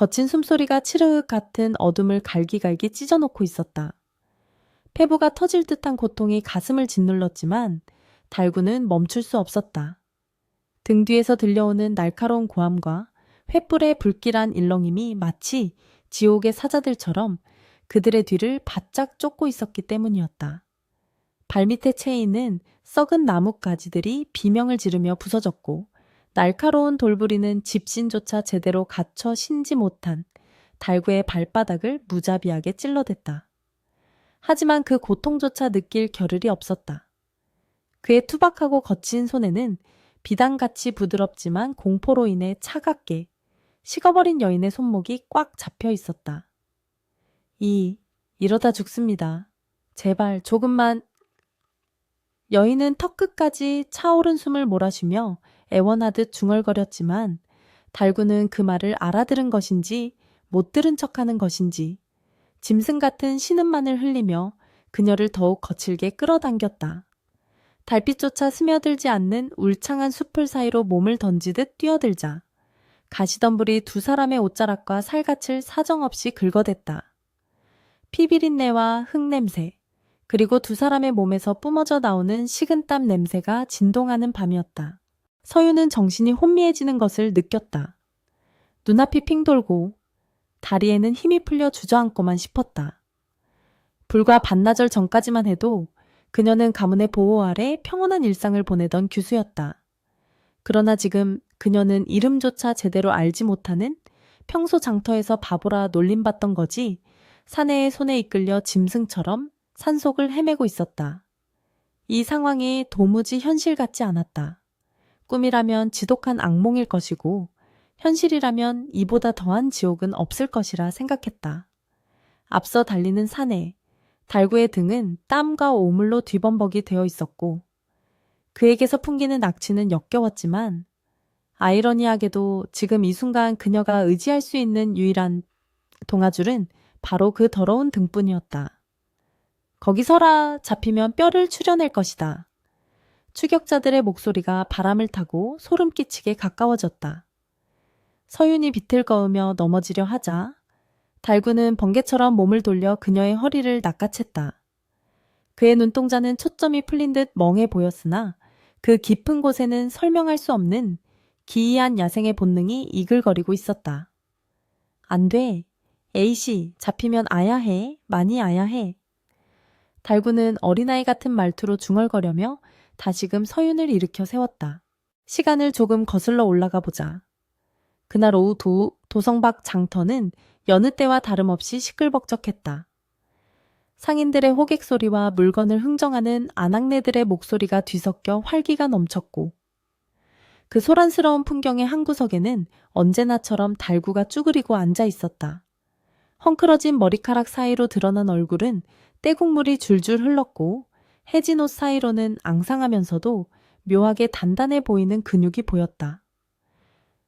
거친 숨소리가 칠흑 같은 어둠을 갈기갈기 찢어놓고 있었다. 폐부가 터질 듯한 고통이 가슴을 짓눌렀지만 달구는 멈출 수 없었다. 등 뒤에서 들려오는 날카로운 고함과 횃불의 불길한 일렁임이 마치 지옥의 사자들처럼 그들의 뒤를 바짝 쫓고 있었기 때문이었다. 발밑에 채이는 썩은 나뭇가지들이 비명을 지르며 부서졌고 날카로운 돌부리는 집신조차 제대로 갖춰 신지 못한 달구의 발바닥을 무자비하게 찔러댔다. 하지만 그 고통조차 느낄 겨를이 없었다. 그의 투박하고 거친 손에는 비단같이 부드럽지만 공포로 인해 차갑게 식어버린 여인의 손목이 꽉 잡혀 있었다. 이러다 죽습니다. 제발 조금만. 여인은 턱끝까지 차오른 숨을 몰아쉬며 애원하듯 중얼거렸지만 달구는 그 말을 알아들은 것인지 못 들은 척하는 것인지 짐승 같은 신음만을 흘리며 그녀를 더욱 거칠게 끌어당겼다. 달빛조차 스며들지 않는 울창한 숲을 사이로 몸을 던지듯 뛰어들자 가시덤불이 두 사람의 옷자락과 살갗을 사정없이 긁어댔다. 피비린내와 흙냄새, 그리고 두 사람의 몸에서 뿜어져 나오는 식은땀 냄새가 진동하는 밤이었다. 서유는 정신이 혼미해지는 것을 느꼈다. 눈앞이 핑 돌고 다리에는 힘이 풀려 주저앉고만 싶었다. 불과 반나절 전까지만 해도 그녀는 가문의 보호 아래 평온한 일상을 보내던 규수였다. 그러나 지금 그녀는 이름조차 제대로 알지 못하는 평소 장터에서 바보라 놀림받던 거지 사내의 손에 이끌려 짐승처럼 산속을 헤매고 있었다. 이 상황이 도무지 현실 같지 않았다. 꿈이라면 지독한 악몽일 것이고 현실이라면 이보다 더한 지옥은 없을 것이라 생각했다. 앞서 달리는 사내, 달구의 등은 땀과 오물로 뒤범벅이 되어 있었고 그에게서 풍기는 악취는 역겨웠지만 아이러니하게도 지금 이 순간 그녀가 의지할 수 있는 유일한 동아줄은 바로 그 더러운 등뿐이었다. 거기 서라. 잡히면 뼈를 추려낼 것이다. 추격자들의 목소리가 바람을 타고 소름 끼치게 가까워졌다. 서윤이 비틀거으며 넘어지려 하자 달구는 번개처럼 몸을 돌려 그녀의 허리를 낚아챘다. 그의 눈동자는 초점이 풀린 듯 멍해 보였으나 그 깊은 곳에는 설명할 수 없는 기이한 야생의 본능이 이글거리고 있었다. 안 돼. 에이씨, 잡히면 아야 해. 많이 아야 해. 달구는 어린아이 같은 말투로 중얼거려며 다시금 서윤을 일으켜 세웠다. 시간을 조금 거슬러 올라가 보자. 그날 오후 도성 밖 장터는 여느 때와 다름없이 시끌벅적했다. 상인들의 호객 소리와 물건을 흥정하는 아낙네들의 목소리가 뒤섞여 활기가 넘쳤고 그 소란스러운 풍경의 한 구석에는 언제나처럼 달구가 쭈그리고 앉아 있었다. 헝클어진 머리카락 사이로 드러난 얼굴은 떼국물이 줄줄 흘렀고 해진 옷 사이로는 앙상하면서도 묘하게 단단해 보이는 근육이 보였다.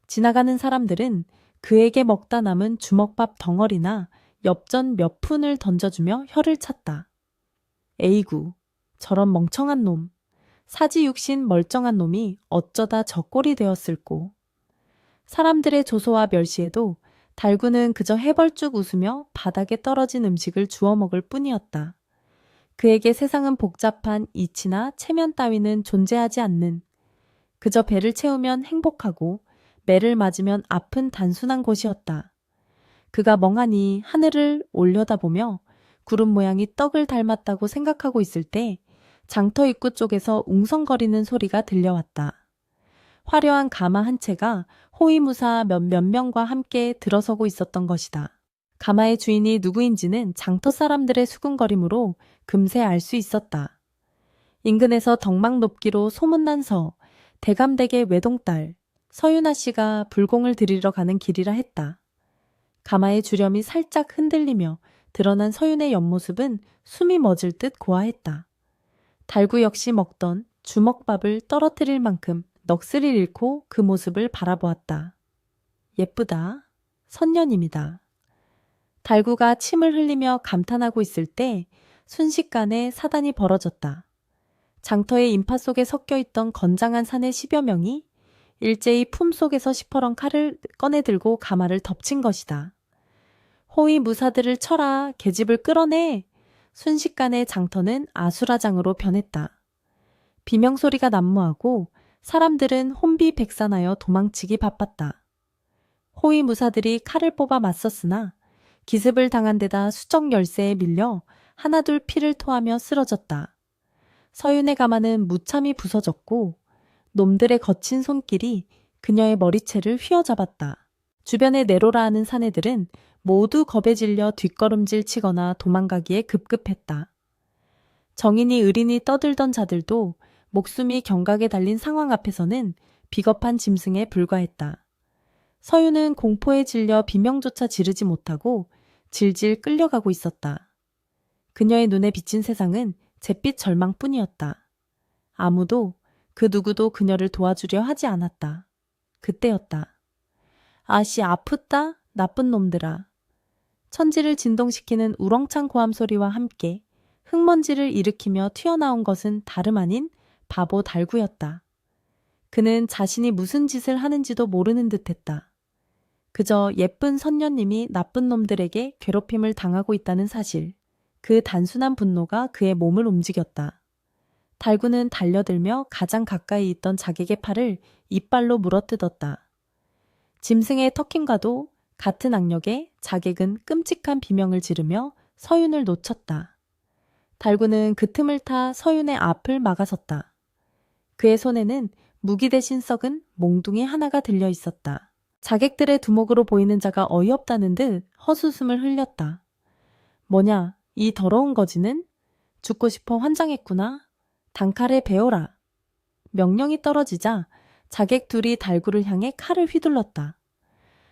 지나가는 사람들은 그에게 먹다 남은 주먹밥 덩어리나 엽전 몇 푼을 던져주며 혀를 찼다. 에이구, 저런 멍청한 놈, 사지육신 멀쩡한 놈이 어쩌다 저 꼴이 되었을꼬. 사람들의 조소와 멸시에도 달구는 그저 해벌쭉 웃으며 바닥에 떨어진 음식을 주워 먹을 뿐이었다. 그에게 세상은 복잡한 이치나 체면 따위는 존재하지 않는, 그저 배를 채우면 행복하고 매를 맞으면 아픈 단순한 곳이었다. 그가 멍하니 하늘을 올려다보며 구름 모양이 떡을 닮았다고 생각하고 있을 때 장터 입구 쪽에서 웅성거리는 소리가 들려왔다. 화려한 가마 한 채가 호위무사 몇 명과 함께 들어서고 있었던 것이다. 가마의 주인이 누구인지는 장터 사람들의 수군거림으로 금세 알 수 있었다. 인근에서 덕막 높기로 소문난 대감댁의 외동딸 서윤아 씨가 불공을 들이러 가는 길이라 했다. 가마의 주렴이 살짝 흔들리며 드러난 서윤의 옆모습은 숨이 멎을 듯 고아했다. 달구 역시 먹던 주먹밥을 떨어뜨릴 만큼 넋을 잃고 그 모습을 바라보았다. 예쁘다. 선녀님이다. 달구가 침을 흘리며 감탄하고 있을 때 순식간에 사단이 벌어졌다. 장터의 인파 속에 섞여있던 건장한 사내 10여 명이 일제히 품속에서 시퍼런 칼을 꺼내들고 가마를 덮친 것이다. 호위 무사들을 쳐라, 계집을 끌어내! 순식간에 장터는 아수라장으로 변했다. 비명소리가 난무하고 사람들은 혼비백산하여 도망치기 바빴다. 호위 무사들이 칼을 뽑아 맞섰으나 기습을 당한 데다 수정 열쇠에 밀려 하나둘 피를 토하며 쓰러졌다. 서윤의 가마는 무참히 부서졌고 놈들의 거친 손길이 그녀의 머리채를 휘어잡았다. 주변에 내로라 하는 사내들은 모두 겁에 질려 뒷걸음질 치거나 도망가기에 급급했다. 정인이 의린이 떠들던 자들도 목숨이 경각에 달린 상황 앞에서는 비겁한 짐승에 불과했다. 서윤은 공포에 질려 비명조차 지르지 못하고 질질 끌려가고 있었다. 그녀의 눈에 비친 세상은 잿빛 절망뿐이었다. 아무도 그 누구도 그녀를 도와주려 하지 않았다. 그때였다. 아씨 아프다 나쁜 놈들아. 천지를 진동시키는 우렁찬 고함 소리와 함께 흙먼지를 일으키며 튀어나온 것은 다름 아닌 바보 달구였다. 그는 자신이 무슨 짓을 하는지도 모르는 듯했다. 그저 예쁜 선녀님이 나쁜 놈들에게 괴롭힘을 당하고 있다는 사실, 그 단순한 분노가 그의 몸을 움직였다. 달구는 달려들며 가장 가까이 있던 자객의 팔을 이빨로 물어뜯었다. 짐승의 터킴과도 같은 악력에 자객은 끔찍한 비명을 지르며 서윤을 놓쳤다. 달구는 그 틈을 타 서윤의 앞을 막아섰다. 그의 손에는 무기 대신 썩은 몽둥이 하나가 들려 있었다. 자객들의 두목으로 보이는 자가 어이없다는 듯 헛웃음을 흘렸다. 뭐냐, 이 더러운 거지는? 죽고 싶어 환장했구나. 단칼에 베어라. 명령이 떨어지자 자객 둘이 달구를 향해 칼을 휘둘렀다.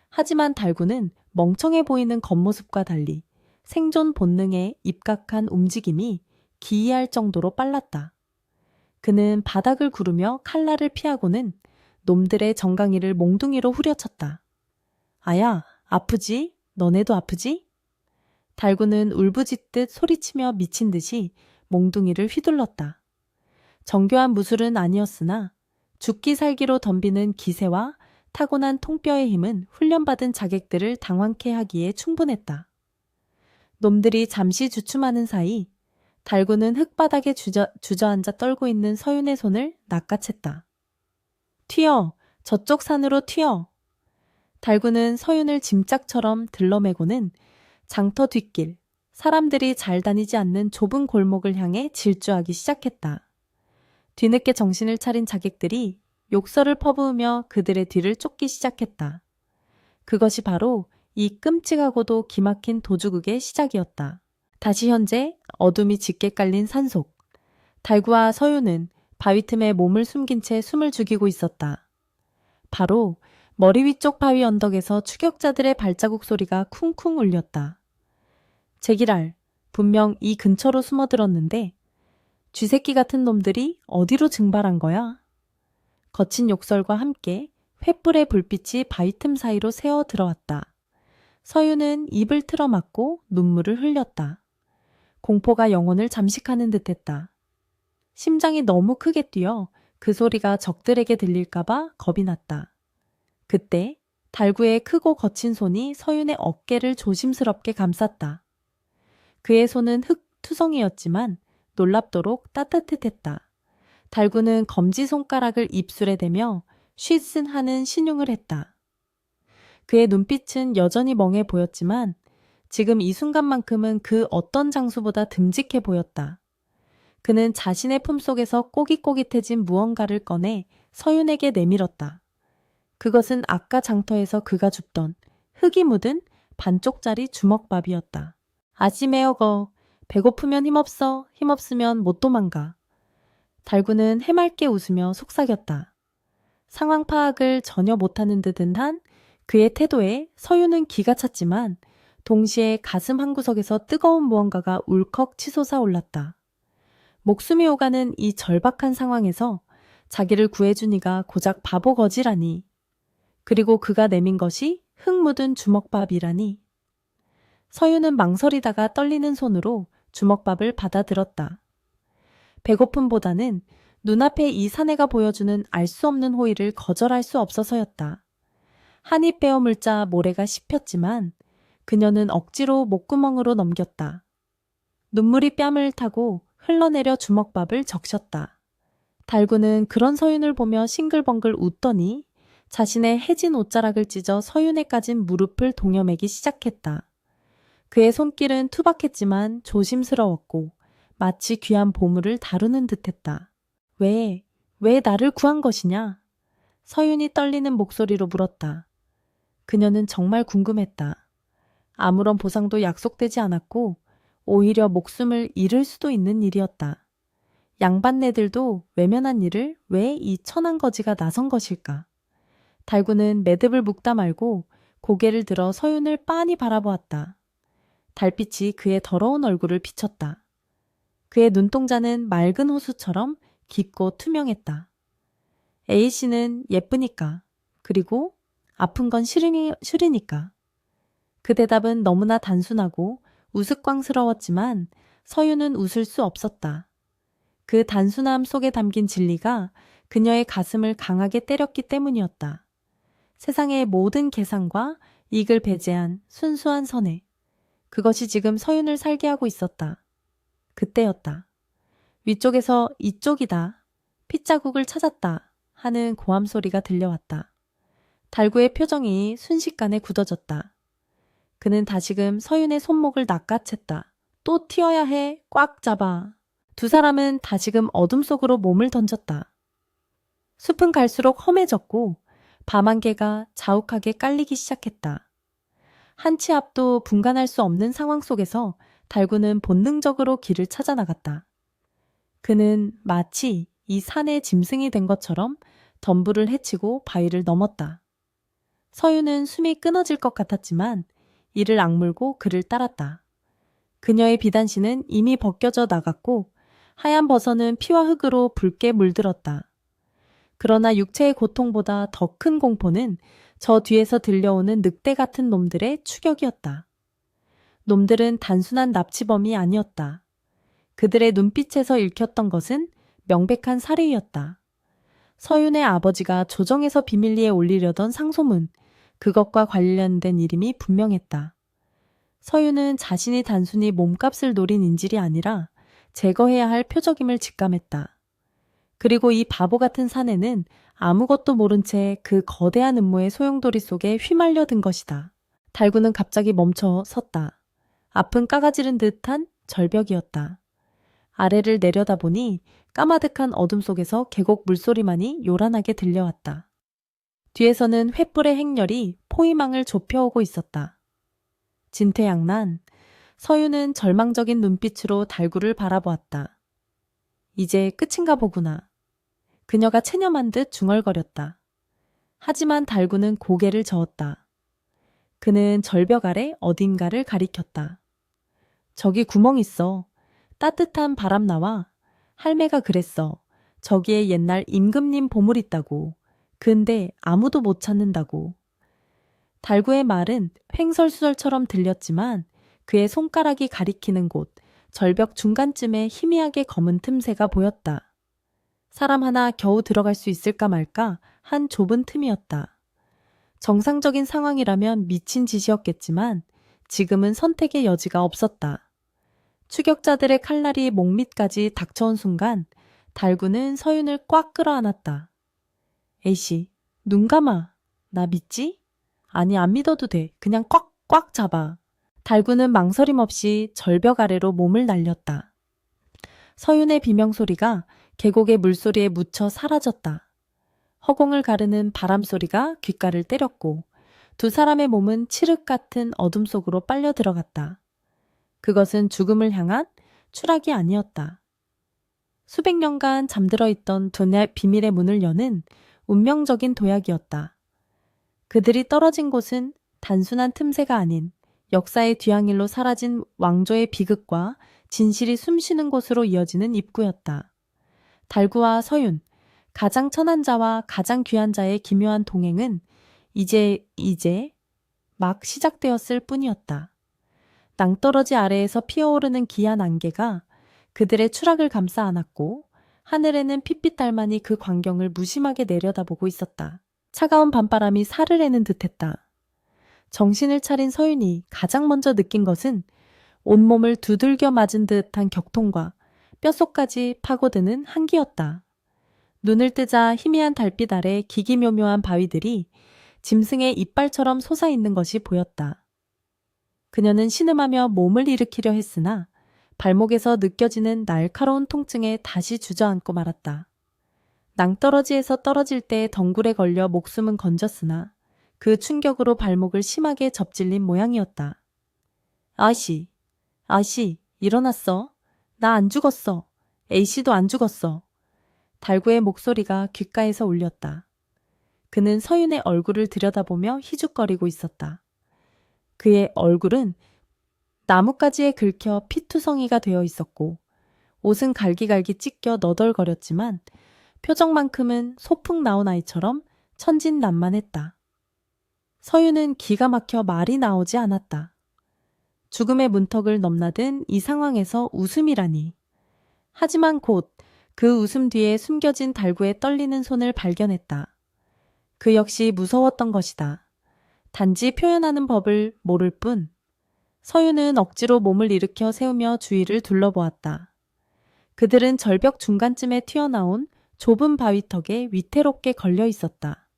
하지만 달구는 멍청해 보이는 겉모습과 달리 생존 본능에 입각한 움직임이 기이할 정도로 빨랐다. 그는 바닥을 구르며 칼날을 피하고는 놈들의 정강이를 몽둥이로 후려쳤다. 아야, 아프지? 너네도 아프지? 달구는 울부짖듯 소리치며 미친 듯이 몽둥이를 휘둘렀다. 정교한 무술은 아니었으나 죽기 살기로 덤비는 기세와 타고난 통뼈의 힘은 훈련받은 자객들을 당황케 하기에 충분했다. 놈들이 잠시 주춤하는 사이 달구는 흙바닥에 주저앉아 떨고 있는 서윤의 손을 낚아챘다. 튀어! 저쪽 산으로 튀어! 달구는 서윤을 짐짝처럼 들러매고는 장터 뒷길, 사람들이 잘 다니지 않는 좁은 골목을 향해 질주하기 시작했다. 뒤늦게 정신을 차린 자객들이 욕설을 퍼부으며 그들의 뒤를 쫓기 시작했다. 그것이 바로 이 끔찍하고도 기막힌 도주극의 시작이었다. 다시 현재 어둠이 짙게 깔린 산속. 달구와 서윤은 바위 틈에 몸을 숨긴 채 숨을 죽이고 있었다. 바로 머리 위쪽 바위 언덕에서 추격자들의 발자국 소리가 쿵쿵 울렸다. 제기랄, 분명 이 근처로 숨어들었는데 쥐새끼 같은 놈들이 어디로 증발한 거야? 거친 욕설과 함께 횃불의 불빛이 바위 틈 사이로 새어 들어왔다. 서윤은 입을 틀어막고 눈물을 흘렸다. 공포가 영혼을 잠식하는 듯했다. 심장이 너무 크게 뛰어 그 소리가 적들에게 들릴까봐 겁이 났다. 그때 달구의 크고 거친 손이 서윤의 어깨를 조심스럽게 감쌌다. 그의 손은 흙투성이였지만 놀랍도록 따뜻했다. 달구는 검지손가락을 입술에 대며 쉿슨 하는 신용을 했다. 그의 눈빛은 여전히 멍해 보였지만 지금 이 순간만큼은 그 어떤 장수보다 듬직해 보였다. 그는 자신의 품속에서 꼬깃꼬깃해진 무언가를 꺼내 서윤에게 내밀었다. 그것은 아까 장터에서 그가 줍던 흙이 묻은 반쪽짜리 주먹밥이었다. 아시메어거, 배고프면 힘없어, 힘없으면 못 도망가. 달구는 해맑게 웃으며 속삭였다. 상황 파악을 전혀 못하는 듯은 한 그의 태도에 서윤은 기가 찼지만 동시에 가슴 한구석에서 뜨거운 무언가가 울컥 치솟아 올랐다. 목숨이 오가는 이 절박한 상황에서 자기를 구해준 이가 고작 바보 거지라니. 그리고 그가 내민 것이 흙 묻은 주먹밥이라니. 서윤은 망설이다가 떨리는 손으로 주먹밥을 받아들었다. 배고픔보다는 눈앞에 이 사내가 보여주는 알 수 없는 호의를 거절할 수 없어서였다. 한 입 베어 물자 모래가 씹혔지만 그녀는 억지로 목구멍으로 넘겼다. 눈물이 뺨을 타고 흘러내려 주먹밥을 적셨다. 달구는 그런 서윤을 보며 싱글벙글 웃더니 자신의 해진 옷자락을 찢어 서윤에 까진 무릎을 동여매기 시작했다. 그의 손길은 투박했지만 조심스러웠고 마치 귀한 보물을 다루는 듯했다. 왜 나를 구한 것이냐? 서윤이 떨리는 목소리로 물었다. 그녀는 정말 궁금했다. 아무런 보상도 약속되지 않았고 오히려 목숨을 잃을 수도 있는 일이었다. 양반네들도 외면한 일을 왜 이 천한 거지가 나선 것일까? 달구는 매듭을 묶다 말고 고개를 들어 서윤을 빤히 바라보았다. 달빛이 그의 더러운 얼굴을 비쳤다. 그의 눈동자는 맑은 호수처럼 깊고 투명했다. A씨는 예쁘니까, 그리고 아픈 건 싫으니까. 그 대답은 너무나 단순하고 우스꽝스러웠지만 서윤은 웃을 수 없었다. 그 단순함 속에 담긴 진리가 그녀의 가슴을 강하게 때렸기 때문이었다. 세상의 모든 계산과 이익을 배제한 순수한 선해. 그것이 지금 서윤을 살게 하고 있었다. 그때였다. 위쪽에서 이쪽이다. 핏자국을 찾았다. 하는 고함 소리가 들려왔다. 달구의 표정이 순식간에 굳어졌다. 그는 다시금 서윤의 손목을 낚아챘다. 또 튀어야 해. 꽉 잡아. 두 사람은 다시금 어둠 속으로 몸을 던졌다. 숲은 갈수록 험해졌고 밤안개가 자욱하게 깔리기 시작했다. 한 치 앞도 분간할 수 없는 상황 속에서 달구는 본능적으로 길을 찾아 나갔다. 그는 마치 이 산의 짐승이 된 것처럼 덤불을 헤치고 바위를 넘었다. 서윤은 숨이 끊어질 것 같았지만 이를 악물고 그를 따랐다. 그녀의 비단신은 이미 벗겨져 나갔고 하얀 버선은 피와 흙으로 붉게 물들었다. 그러나 육체의 고통보다 더 큰 공포는 저 뒤에서 들려오는 늑대 같은 놈들의 추격이었다. 놈들은 단순한 납치범이 아니었다. 그들의 눈빛에서 읽혔던 것은 명백한 살해였다. 서윤의 아버지가 조정에서 비밀리에 올리려던 상소문, 그것과 관련된 이름이 분명했다. 서윤은 자신이 단순히 몸값을 노린 인질이 아니라 제거해야 할 표적임을 직감했다. 그리고 이 바보 같은 사내는 아무것도 모른 채 그 거대한 음모의 소용돌이 속에 휘말려 든 것이다. 달구는 갑자기 멈춰 섰다. 앞은 까가지른 듯한 절벽이었다. 아래를 내려다보니 까마득한 어둠 속에서 계곡 물소리만이 요란하게 들려왔다. 뒤에서는 횃불의 행렬이 포위망을 좁혀오고 있었다. 진퇴양난, 서윤은 절망적인 눈빛으로 달구를 바라보았다. 이제 끝인가 보구나. 그녀가 체념한 듯 중얼거렸다. 하지만 달구는 고개를 저었다. 그는 절벽 아래 어딘가를 가리켰다. 저기 구멍 있어. 따뜻한 바람 나와. 할매가 그랬어. 저기에 옛날 임금님 보물 있다고. 근데 아무도 못 찾는다고. 달구의 말은 횡설수설처럼 들렸지만 그의 손가락이 가리키는 곳, 절벽 중간쯤에 희미하게 검은 틈새가 보였다. 사람 하나 겨우 들어갈 수 있을까 말까 한 좁은 틈이었다. 정상적인 상황이라면 미친 짓이었겠지만 지금은 선택의 여지가 없었다. 추격자들의 칼날이 목밑까지 닥쳐온 순간 달구는 서윤을 꽉 끌어안았다. A씨, 눈 감아. 나 믿지? 아니, 안 믿어도 돼. 그냥 꽉 잡아. 달구는 망설임 없이 절벽 아래로 몸을 날렸다. 서윤의 비명소리가 계곡의 물소리에 묻혀 사라졌다. 허공을 가르는 바람소리가 귓가를 때렸고 두 사람의 몸은 칠흑 같은 어둠 속으로 빨려 들어갔다. 그것은 죽음을 향한 추락이 아니었다. 수백 년간 잠들어 있던 비밀의 문을 여는 운명적인 도약이었다. 그들이 떨어진 곳은 단순한 틈새가 아닌 역사의 뒤향일로 사라진 왕조의 비극과 진실이 숨쉬는 곳으로 이어지는 입구였다. 달구와 서윤, 가장 천한 자와 가장 귀한 자의 기묘한 동행은 이제 막 시작되었을 뿐이었다. 낭떠러지 아래에서 피어오르는 기한 안개가 그들의 추락을 감싸 안았고 하늘에는 핏빛 달만이 그 광경을 무심하게 내려다보고 있었다. 차가운 밤바람이 살을 내는 듯했다. 정신을 차린 서윤이 가장 먼저 느낀 것은 온몸을 두들겨 맞은 듯한 격통과 뼛속까지 파고드는 한기였다. 눈을 뜨자 희미한 달빛 아래 기기묘묘한 바위들이 짐승의 이빨처럼 솟아있는 것이 보였다. 그녀는 신음하며 몸을 일으키려 했으나 발목에서 느껴지는 날카로운 통증에 다시 주저앉고 말았다. 낭떠러지에서 떨어질 때 덩굴에 걸려 목숨은 건졌으나 그 충격으로 발목을 심하게 접질린 모양이었다. 아씨, 일어났어. 나 안 죽었어. A씨도 안 죽었어. 달구의 목소리가 귓가에서 울렸다. 그는 서윤의 얼굴을 들여다보며 희죽거리고 있었다. 그의 얼굴은 나뭇가지에 긁혀 피투성이가 되어 있었고 옷은 갈기갈기 찢겨 너덜거렸지만 표정만큼은 소풍 나온 아이처럼 천진난만했다. 서윤은 기가 막혀 말이 나오지 않았다. 죽음의 문턱을 넘나든 이 상황에서 웃음이라니. 하지만 곧 그 웃음 뒤에 숨겨진 달구의 떨리는 손을 발견했다. 그 역시 무서웠던 것이다. 단지 표현하는 법을 모를 뿐. 서윤은 억지로 몸을 일으켜 세우며 주위를 둘러보았다. 그들은 절벽 중간쯤에 튀어나온 좁은 바위턱에 위태롭게 걸려 있었다.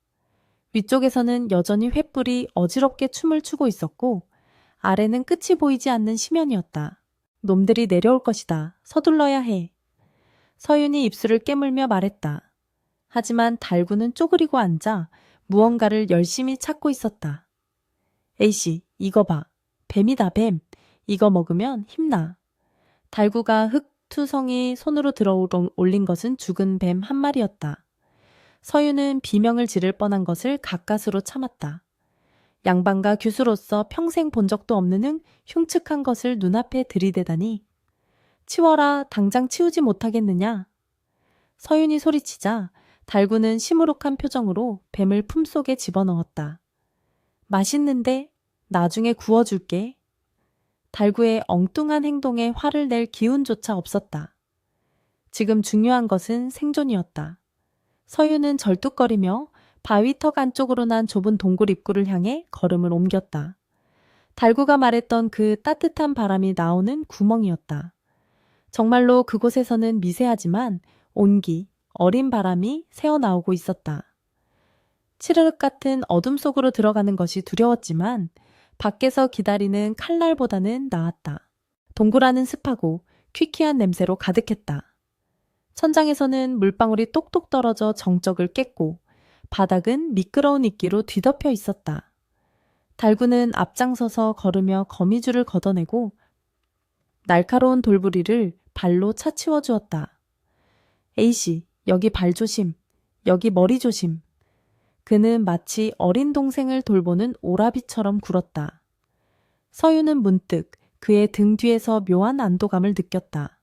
위쪽에서는 여전히 횃불이 어지럽게 춤을 추고 있었고 아래는 끝이 보이지 않는 심연이었다. 놈들이 내려올 것이다. 서둘러야 해. 서윤이 입술을 깨물며 말했다. 하지만 달구는 쪼그리고 앉아 무언가를 열심히 찾고 있었다. A씨, 이거 봐. 뱀이다, 뱀. 이거 먹으면 힘나. 달구가 흙투성이 손으로 들어 올린 것은 죽은 뱀 한 마리였다. 서윤은 비명을 지를 뻔한 것을 가까스로 참았다. 양반과 규수로서 평생 본 적도 없는 흉측한 것을 눈앞에 들이대다니. 치워라, 당장 치우지 못하겠느냐. 서윤이 소리치자 달구는 시무룩한 표정으로 뱀을 품속에 집어넣었다. 맛있는데 나중에 구워줄게. 달구의 엉뚱한 행동에 화를 낼 기운조차 없었다. 지금 중요한 것은 생존이었다. 서윤은 절뚝거리며 바위턱 안쪽으로 난 좁은 동굴 입구를 향해 걸음을 옮겼다. 달구가 말했던 그 따뜻한 바람이 나오는 구멍이었다. 정말로 그곳에서는 미세하지만 온기, 어린 바람이 새어나오고 있었다. 칠흑 같은 어둠 속으로 들어가는 것이 두려웠지만 밖에서 기다리는 칼날보다는 나았다. 동굴 안은 습하고 퀴퀴한 냄새로 가득했다. 천장에서는 물방울이 똑똑 떨어져 정적을 깼고 바닥은 미끄러운 이끼로 뒤덮여 있었다. 달구는 앞장서서 걸으며 거미줄을 걷어내고 날카로운 돌부리를 발로 차치워 주었다. A씨, 여기 발 조심, 여기 머리 조심. 그는 마치 어린 동생을 돌보는 오라비처럼 굴었다. 서윤은 문득 그의 등 뒤에서 묘한 안도감을 느꼈다.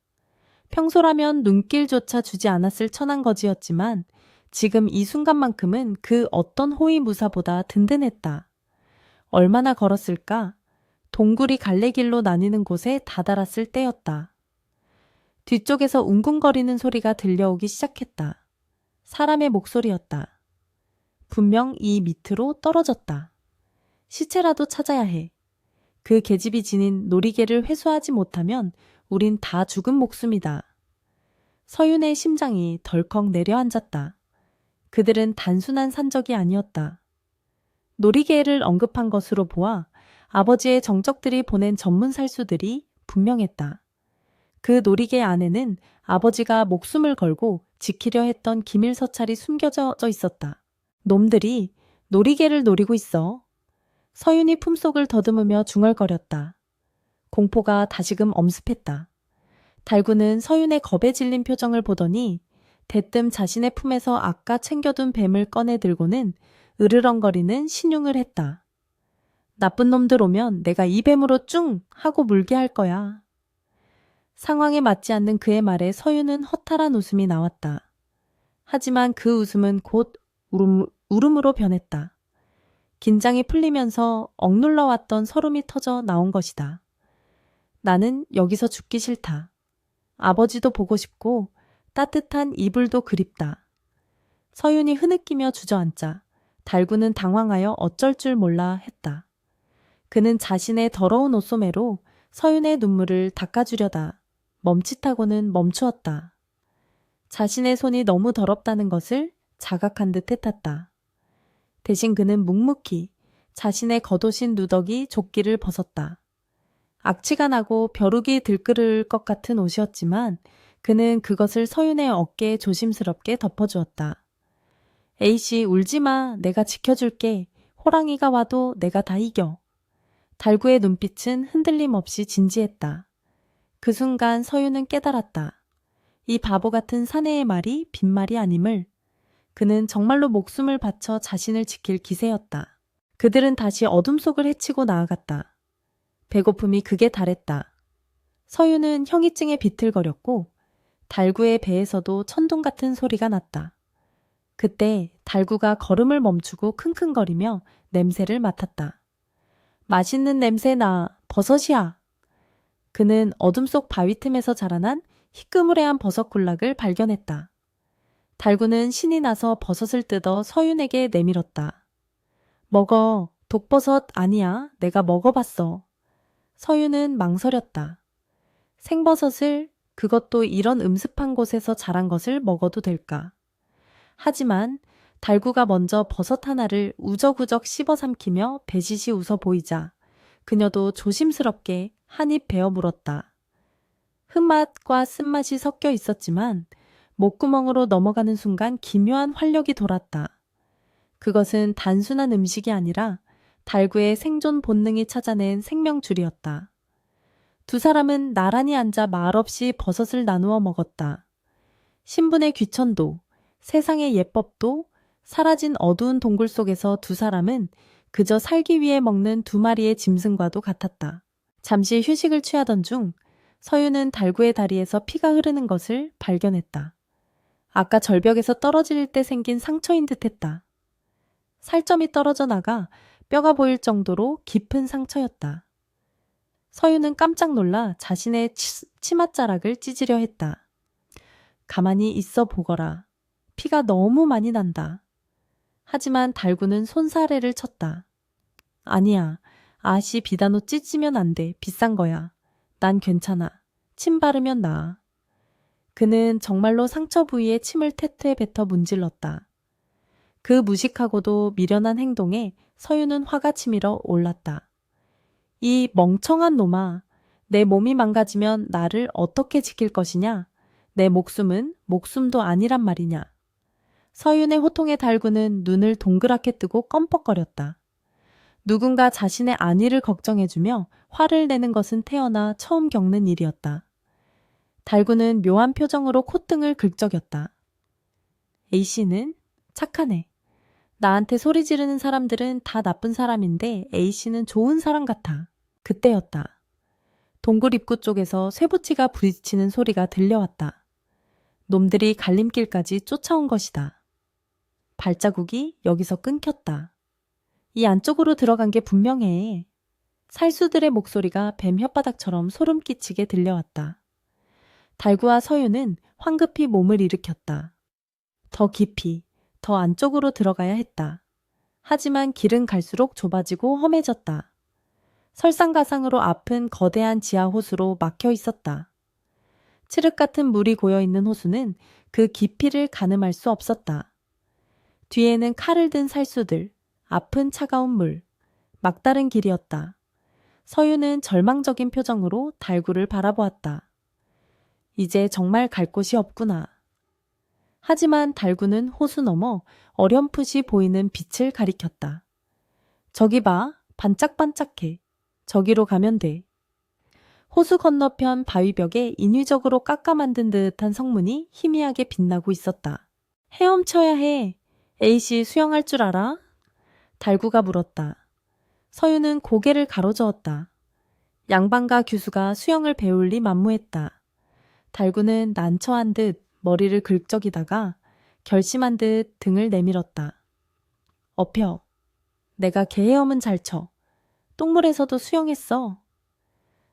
평소라면 눈길조차 주지 않았을 천한거지였지만 지금 이 순간만큼은 그 어떤 호위무사보다 든든했다. 얼마나 걸었을까? 동굴이 갈래길로 나뉘는 곳에 다다랐을 때였다. 뒤쪽에서 웅궁거리는 소리가 들려오기 시작했다. 사람의 목소리였다. 분명 이 밑으로 떨어졌다. 시체라도 찾아야 해. 그 계집이 지닌 놀이개를 회수하지 못하면 우린 다 죽은 목숨이다. 서윤의 심장이 덜컥 내려앉았다. 그들은 단순한 산적이 아니었다. 놀이개를 언급한 것으로 보아 아버지의 정적들이 보낸 전문 살수들이 분명했다. 그 놀이개 안에는 아버지가 목숨을 걸고 지키려 했던 기밀 서찰이 숨겨져 있었다. 놈들이 놀이개를 노리고 있어. 서윤이 품속을 더듬으며 중얼거렸다. 공포가 다시금 엄습했다. 달구는 서윤의 겁에 질린 표정을 보더니 대뜸 자신의 품에서 아까 챙겨둔 뱀을 꺼내 들고는 으르렁거리는 신용을 했다. 나쁜 놈들 오면 내가 이 뱀으로 쭝 하고 물게 할 거야. 상황에 맞지 않는 그의 말에 서윤은 허탈한 웃음이 나왔다. 하지만 그 웃음은 곧 울음으로 변했다. 긴장이 풀리면서 억눌러왔던 서름이 터져 나온 것이다. 나는 여기서 죽기 싫다. 아버지도 보고 싶고 따뜻한 이불도 그립다. 서윤이 흐느끼며 주저앉자 달구는 당황하여 어쩔 줄 몰라 했다. 그는 자신의 더러운 옷소매로 서윤의 눈물을 닦아주려다 멈칫하고는 멈추었다. 자신의 손이 너무 더럽다는 것을 자각한 듯 했다. 대신 그는 묵묵히 자신의 겉옷인 누더기 조끼를 벗었다. 악취가 나고 벼룩이 들끓을 것 같은 옷이었지만 그는 그것을 서윤의 어깨에 조심스럽게 덮어주었다. A씨 울지마. 내가 지켜줄게. 호랑이가 와도 내가 다 이겨. 달구의 눈빛은 흔들림 없이 진지했다. 그 순간 서윤은 깨달았다. 이 바보 같은 사내의 말이 빈말이 아님을. 그는 정말로 목숨을 바쳐 자신을 지킬 기세였다. 그들은 다시 어둠 속을 헤치고 나아갔다. 배고픔이 극에 달했다. 서윤은 현기증에 비틀거렸고 달구의 배에서도 천둥 같은 소리가 났다. 그때 달구가 걸음을 멈추고 킁킁거리며 냄새를 맡았다. 맛있는 냄새 나. 버섯이야. 그는 어둠 속 바위 틈에서 자라난 희끄무레한 버섯 군락을 발견했다. 달구는 신이 나서 버섯을 뜯어 서윤에게 내밀었다. 먹어. 독버섯 아니야. 내가 먹어봤어. 서윤은 망설였다. 생버섯을, 그것도 이런 음습한 곳에서 자란 것을 먹어도 될까? 하지만 달구가 먼저 버섯 하나를 우적우적 씹어 삼키며 배시시 웃어 보이자 그녀도 조심스럽게 한 입 베어 물었다. 흙맛과 쓴맛이 섞여 있었지만 목구멍으로 넘어가는 순간 기묘한 활력이 돌았다. 그것은 단순한 음식이 아니라 달구의 생존 본능이 찾아낸 생명줄이었다. 두 사람은 나란히 앉아 말없이 버섯을 나누어 먹었다. 신분의 귀천도, 세상의 예법도 사라진 어두운 동굴 속에서 두 사람은 그저 살기 위해 먹는 두 마리의 짐승과도 같았다. 잠시 휴식을 취하던 중 서윤은 달구의 다리에서 피가 흐르는 것을 발견했다. 아까 절벽에서 떨어질 때 생긴 상처인 듯했다. 살점이 떨어져 나가 뼈가 보일 정도로 깊은 상처였다. 서윤은 깜짝 놀라 자신의 치맛자락을 찢으려 했다. 가만히 있어 보거라. 피가 너무 많이 난다. 하지만 달구는 손사래를 쳤다. 아니야. 아씨 비단호 찢으면 안 돼. 비싼 거야. 난 괜찮아. 침 바르면 나아. 그는 정말로 상처 부위에 침을 태퇴 뱉어 문질렀다. 그 무식하고도 미련한 행동에 서윤은 화가 치밀어 올랐다. 이 멍청한 놈아. 내 몸이 망가지면 나를 어떻게 지킬 것이냐? 내 목숨은 목숨도 아니란 말이냐? 서윤의 호통에 달구는 눈을 동그랗게 뜨고 껌뻑거렸다. 누군가 자신의 안위를 걱정해주며 화를 내는 것은 태어나 처음 겪는 일이었다. 달구는 묘한 표정으로 콧등을 긁적였다. A씨는 착하네. 나한테 소리 지르는 사람들은 다 나쁜 사람인데 A씨는 좋은 사람 같아. 그때였다. 동굴 입구 쪽에서 쇠붙이가 부딪히는 소리가 들려왔다. 놈들이 갈림길까지 쫓아온 것이다. 발자국이 여기서 끊겼다. 이 안쪽으로 들어간 게 분명해. 살수들의 목소리가 뱀 혓바닥처럼 소름 끼치게 들려왔다. 달구와 서윤은 황급히 몸을 일으켰다. 더 깊이, 더 안쪽으로 들어가야 했다. 하지만 길은 갈수록 좁아지고 험해졌다. 설상가상으로 아픈 거대한 지하 호수로 막혀 있었다. 칠흑 같은 물이 고여있는 호수는 그 깊이를 가늠할 수 없었다. 뒤에는 칼을 든 살수들, 아픈 차가운 물, 막다른 길이었다. 서윤은 절망적인 표정으로 달구를 바라보았다. 이제 정말 갈 곳이 없구나. 하지만 달구는 호수 너머 어렴풋이 보이는 빛을 가리켰다. 저기 봐, 반짝반짝해. 저기로 가면 돼. 호수 건너편 바위벽에 인위적으로 깎아 만든 듯한 성문이 희미하게 빛나고 있었다. 헤엄쳐야 해. A씨 수영할 줄 알아? 달구가 물었다. 서윤은 고개를 가로저었다. 양반과 규수가 수영을 배울 리 만무했다. 달구는 난처한 듯 머리를 긁적이다가 결심한 듯 등을 내밀었다. 엎혀. 내가 개 헤엄은 잘 쳐. 똥물에서도 수영했어.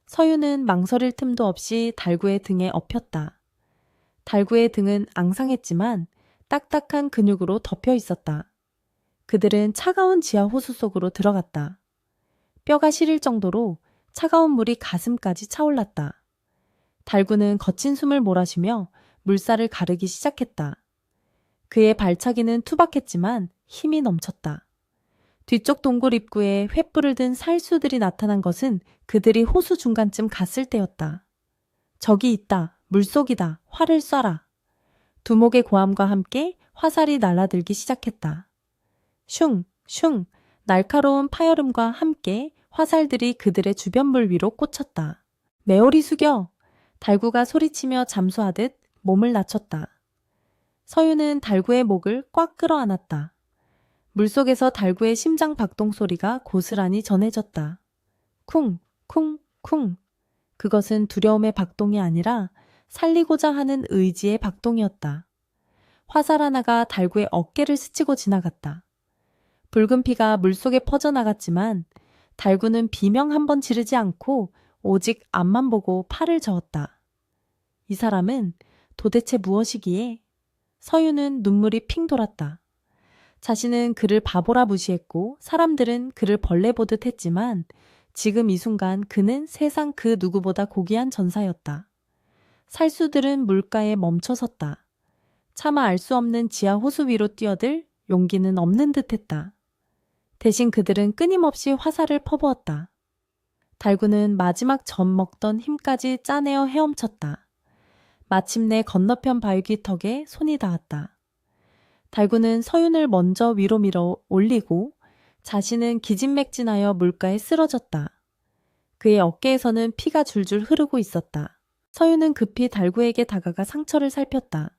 서윤은 망설일 틈도 없이 달구의 등에 엎였다. 달구의 등은 앙상했지만 딱딱한 근육으로 덮여 있었다. 그들은 차가운 지하 호수 속으로 들어갔다. 뼈가 시릴 정도로 차가운 물이 가슴까지 차올랐다. 달구는 거친 숨을 몰아쉬며 물살을 가르기 시작했다. 그의 발차기는 투박했지만 힘이 넘쳤다. 뒤쪽 동굴 입구에 횃불을 든 살수들이 나타난 것은 그들이 호수 중간쯤 갔을 때였다. 저기 있다. 물속이다. 활을 쏴라. 두목의 고함과 함께 화살이 날아들기 시작했다. 슝, 슝, 날카로운 파열음과 함께 화살들이 그들의 주변물 위로 꽂혔다. 메오리 숙여! 달구가 소리치며 잠수하듯 몸을 낮췄다. 서유는 달구의 목을 꽉 끌어안았다. 물속에서 달구의 심장 박동 소리가 고스란히 전해졌다. 쿵, 쿵, 쿵. 그것은 두려움의 박동이 아니라 살리고자 하는 의지의 박동이었다. 화살 하나가 달구의 어깨를 스치고 지나갔다. 붉은 피가 물속에 퍼져나갔지만 달구는 비명 한 번 지르지 않고 오직 앞만 보고 팔을 저었다. 이 사람은 도대체 무엇이기에? 서유는 눈물이 핑 돌았다. 자신은 그를 바보라 무시했고 사람들은 그를 벌레 보듯 했지만 지금 이 순간 그는 세상 그 누구보다 고귀한 전사였다. 살수들은 물가에 멈춰섰다. 차마 알 수 없는 지하 호수 위로 뛰어들 용기는 없는 듯했다. 대신 그들은 끊임없이 화살을 퍼부었다. 달구는 마지막 젖 먹던 힘까지 짜내어 헤엄쳤다. 마침내 건너편 바위기 턱에 손이 닿았다. 달구는 서윤을 먼저 위로 밀어 올리고 자신은 기진맥진하여 물가에 쓰러졌다. 그의 어깨에서는 피가 줄줄 흐르고 있었다. 서윤은 급히 달구에게 다가가 상처를 살폈다.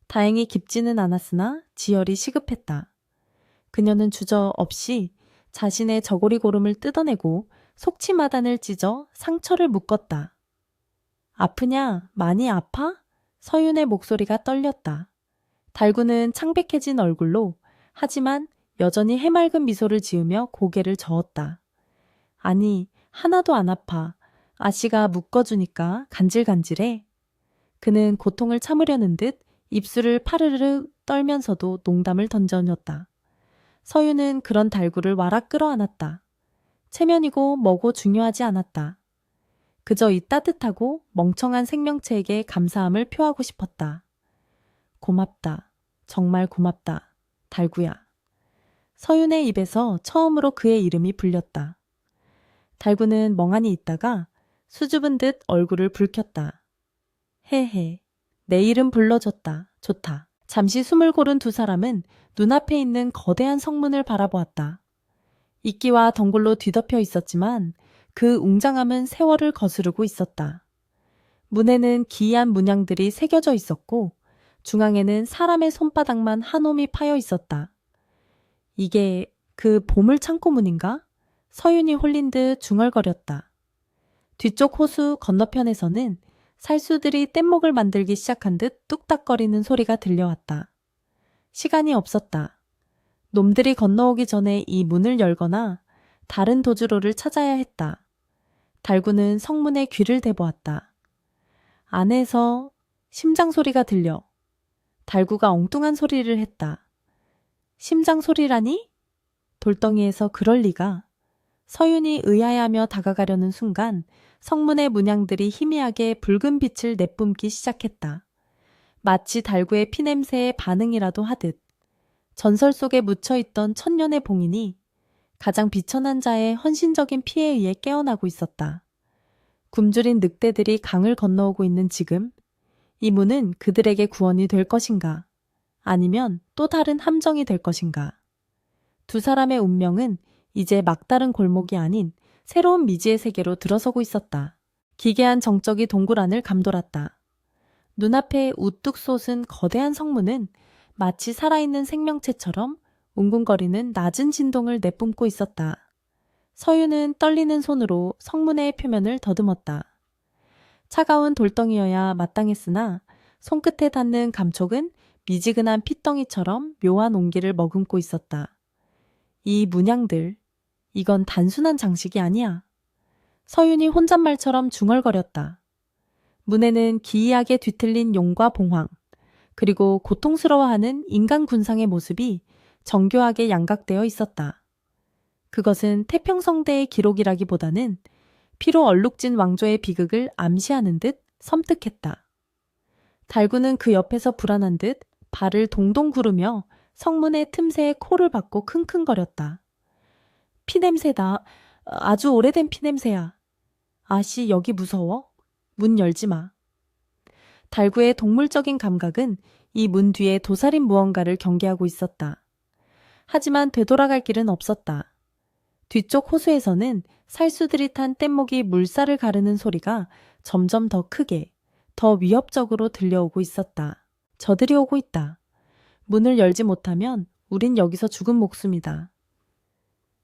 다행히 깊지는 않았으나 지혈이 시급했다. 그녀는 주저없이 자신의 저고리 고름을 뜯어내고 속치마단을 찢어 상처를 묶었다. 아프냐? 많이 아파? 서윤의 목소리가 떨렸다. 달구는 창백해진 얼굴로 하지만 여전히 해맑은 미소를 지으며 고개를 저었다. 아니, 하나도 안 아파. 아씨가 묶어주니까 간질간질해. 그는 고통을 참으려는 듯 입술을 파르르 떨면서도 농담을 던져녔다. 서윤은 그런 달구를 와락 끌어안았다. 체면이고 뭐고 중요하지 않았다. 그저 이 따뜻하고 멍청한 생명체에게 감사함을 표하고 싶었다. 고맙다. 정말 고맙다. 달구야. 서윤의 입에서 처음으로 그의 이름이 불렸다. 달구는 멍하니 있다가 수줍은 듯 얼굴을 붉혔다. 헤헤. 내 이름 불러줬다. 좋다. 잠시 숨을 고른 두 사람은 눈앞에 있는 거대한 성문을 바라보았다. 이끼와 덩굴로 뒤덮여 있었지만 그 웅장함은 세월을 거스르고 있었다. 문에는 기이한 문양들이 새겨져 있었고 중앙에는 사람의 손바닥만 한 옴이 파여 있었다. 이게 그 보물 창고 문인가? 서윤이 홀린 듯 중얼거렸다. 뒤쪽 호수 건너편에서는 살수들이 뗏목을 만들기 시작한 듯 뚝딱거리는 소리가 들려왔다. 시간이 없었다. 놈들이 건너오기 전에 이 문을 열거나 다른 도주로를 찾아야 했다. 달구는 성문에 귀를 대보았다. 안에서 심장 소리가 들려. 달구가 엉뚱한 소리를 했다. 심장 소리라니? 돌덩이에서 그럴 리가. 서윤이 의아해하며 다가가려는 순간 성문의 문양들이 희미하게 붉은 빛을 내뿜기 시작했다. 마치 달구의 피냄새에 반응이라도 하듯 전설 속에 묻혀있던 천년의 봉인이 가장 비천한 자의 헌신적인 피에 의해 깨어나고 있었다. 굶주린 늑대들이 강을 건너오고 있는 지금 이 문은 그들에게 구원이 될 것인가? 아니면 또 다른 함정이 될 것인가? 두 사람의 운명은 이제 막다른 골목이 아닌 새로운 미지의 세계로 들어서고 있었다. 기괴한 정적이 동굴 안을 감돌았다. 눈앞에 우뚝 솟은 거대한 성문은 마치 살아있는 생명체처럼 웅궁거리는 낮은 진동을 내뿜고 있었다. 서유는 떨리는 손으로 성문의 표면을 더듬었다. 차가운 돌덩이여야 마땅했으나 손끝에 닿는 감촉은 미지근한 핏덩이처럼 묘한 온기를 머금고 있었다. 이 문양들, 이건 단순한 장식이 아니야. 서윤이 혼잣말처럼 중얼거렸다. 문에는 기이하게 뒤틀린 용과 봉황, 그리고 고통스러워하는 인간 군상의 모습이 정교하게 양각되어 있었다. 그것은 태평성대의 기록이라기보다는 피로 얼룩진 왕조의 비극을 암시하는 듯 섬뜩했다. 달구는 그 옆에서 불안한 듯 발을 동동 구르며 성문의 틈새에 코를 박고 킁킁거렸다. 피냄새다. 아주 오래된 피냄새야. 아씨, 여기 무서워? 문 열지 마. 달구의 동물적인 감각은 이 문 뒤에 도사린 무언가를 경계하고 있었다. 하지만 되돌아갈 길은 없었다. 뒤쪽 호수에서는 살수들이 탄 뗏목이 물살을 가르는 소리가 점점 더 크게, 더 위협적으로 들려오고 있었다. 저들이 오고 있다. 문을 열지 못하면 우린 여기서 죽은 목숨이다.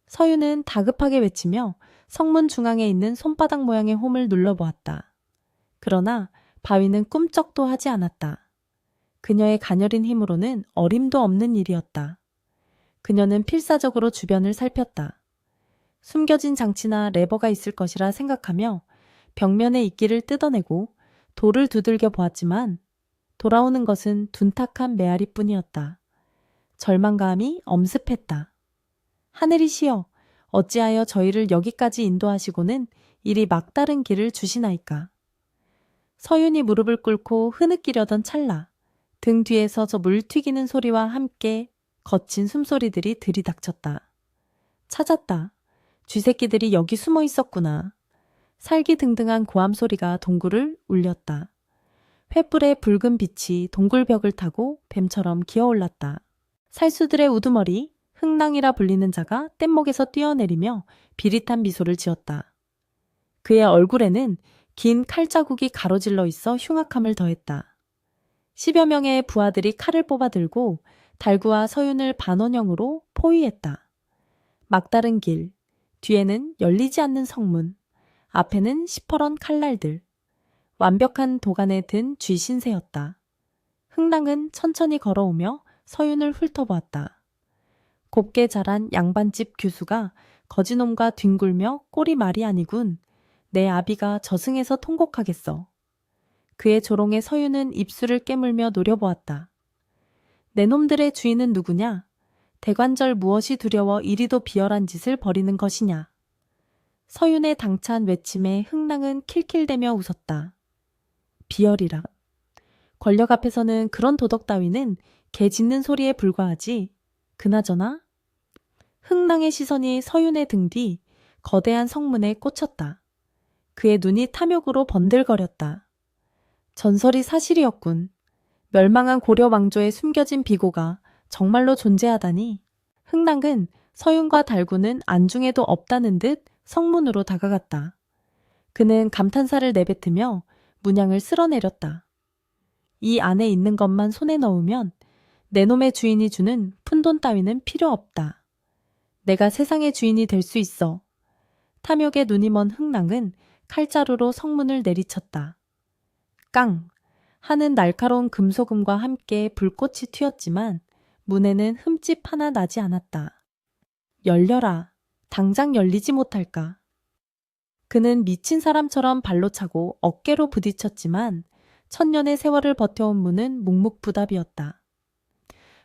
서유는 다급하게 외치며 성문 중앙에 있는 손바닥 모양의 홈을 눌러보았다. 그러나 바위는 꿈쩍도 하지 않았다. 그녀의 가녀린 힘으로는 어림도 없는 일이었다. 그녀는 필사적으로 주변을 살폈다. 숨겨진 장치나 레버가 있을 것이라 생각하며 벽면의 이끼를 뜯어내고 돌을 두들겨 보았지만 돌아오는 것은 둔탁한 메아리뿐이었다. 절망감이 엄습했다. 하늘이시여, 어찌하여 저희를 여기까지 인도하시고는 이리 막다른 길을 주시나이까. 서윤이 무릎을 꿇고 흐느끼려던 찰나 등 뒤에서 저 물 튀기는 소리와 함께 거친 숨소리들이 들이닥쳤다. 찾았다. 쥐새끼들이 여기 숨어 있었구나. 살기등등한 고함 소리가 동굴을 울렸다. 횃불의 붉은 빛이 동굴벽을 타고 뱀처럼 기어올랐다. 살수들의 우두머리, 흥낭이라 불리는 자가 뗏목에서 뛰어내리며 비릿한 미소를 지었다. 그의 얼굴에는 긴 칼자국이 가로질러 있어 흉악함을 더했다. 10여 명의 부하들이 칼을 뽑아 들고 달구와 서윤을 반원형으로 포위했다. 막다른 길, 뒤에는 열리지 않는 성문, 앞에는 시퍼런 칼날들, 완벽한 도간에 든 쥐 신세였다. 흥낭은 천천히 걸어오며 서윤을 훑어보았다. 곱게 자란 양반집 규수가 거지놈과 뒹굴며 꼬리 말이 아니군. 내 아비가 저승에서 통곡하겠어. 그의 조롱에 서윤은 입술을 깨물며 노려보았다. 내 놈들의 주인은 누구냐? 대관절 무엇이 두려워 이리도 비열한 짓을 벌이는 것이냐? 서윤의 당찬 외침에 흥낭은 킬킬대며 웃었다. 비열이라. 권력 앞에서는 그런 도덕 따위는 개 짖는 소리에 불과하지. 그나저나 흥낭의 시선이 서윤의 등 뒤 거대한 성문에 꽂혔다. 그의 눈이 탐욕으로 번들거렸다. 전설이 사실이었군. 멸망한 고려 왕조에 숨겨진 비고가 정말로 존재하다니. 흥낭은 서윤과 달구는 안중에도 없다는 듯 성문으로 다가갔다. 그는 감탄사를 내뱉으며 문양을 쓸어내렸다. 이 안에 있는 것만 손에 넣으면 내 놈의 주인이 주는 푼돈 따위는 필요 없다. 내가 세상의 주인이 될 수 있어. 탐욕에 눈이 먼 흥낭은 칼자루로 성문을 내리쳤다. 깡! 하는 날카로운 금소금과 함께 불꽃이 튀었지만 문에는 흠집 하나 나지 않았다. 열려라. 당장 열리지 못할까. 그는 미친 사람처럼 발로 차고 어깨로 부딪혔지만 천년의 세월을 버텨온 문은 묵묵부답이었다.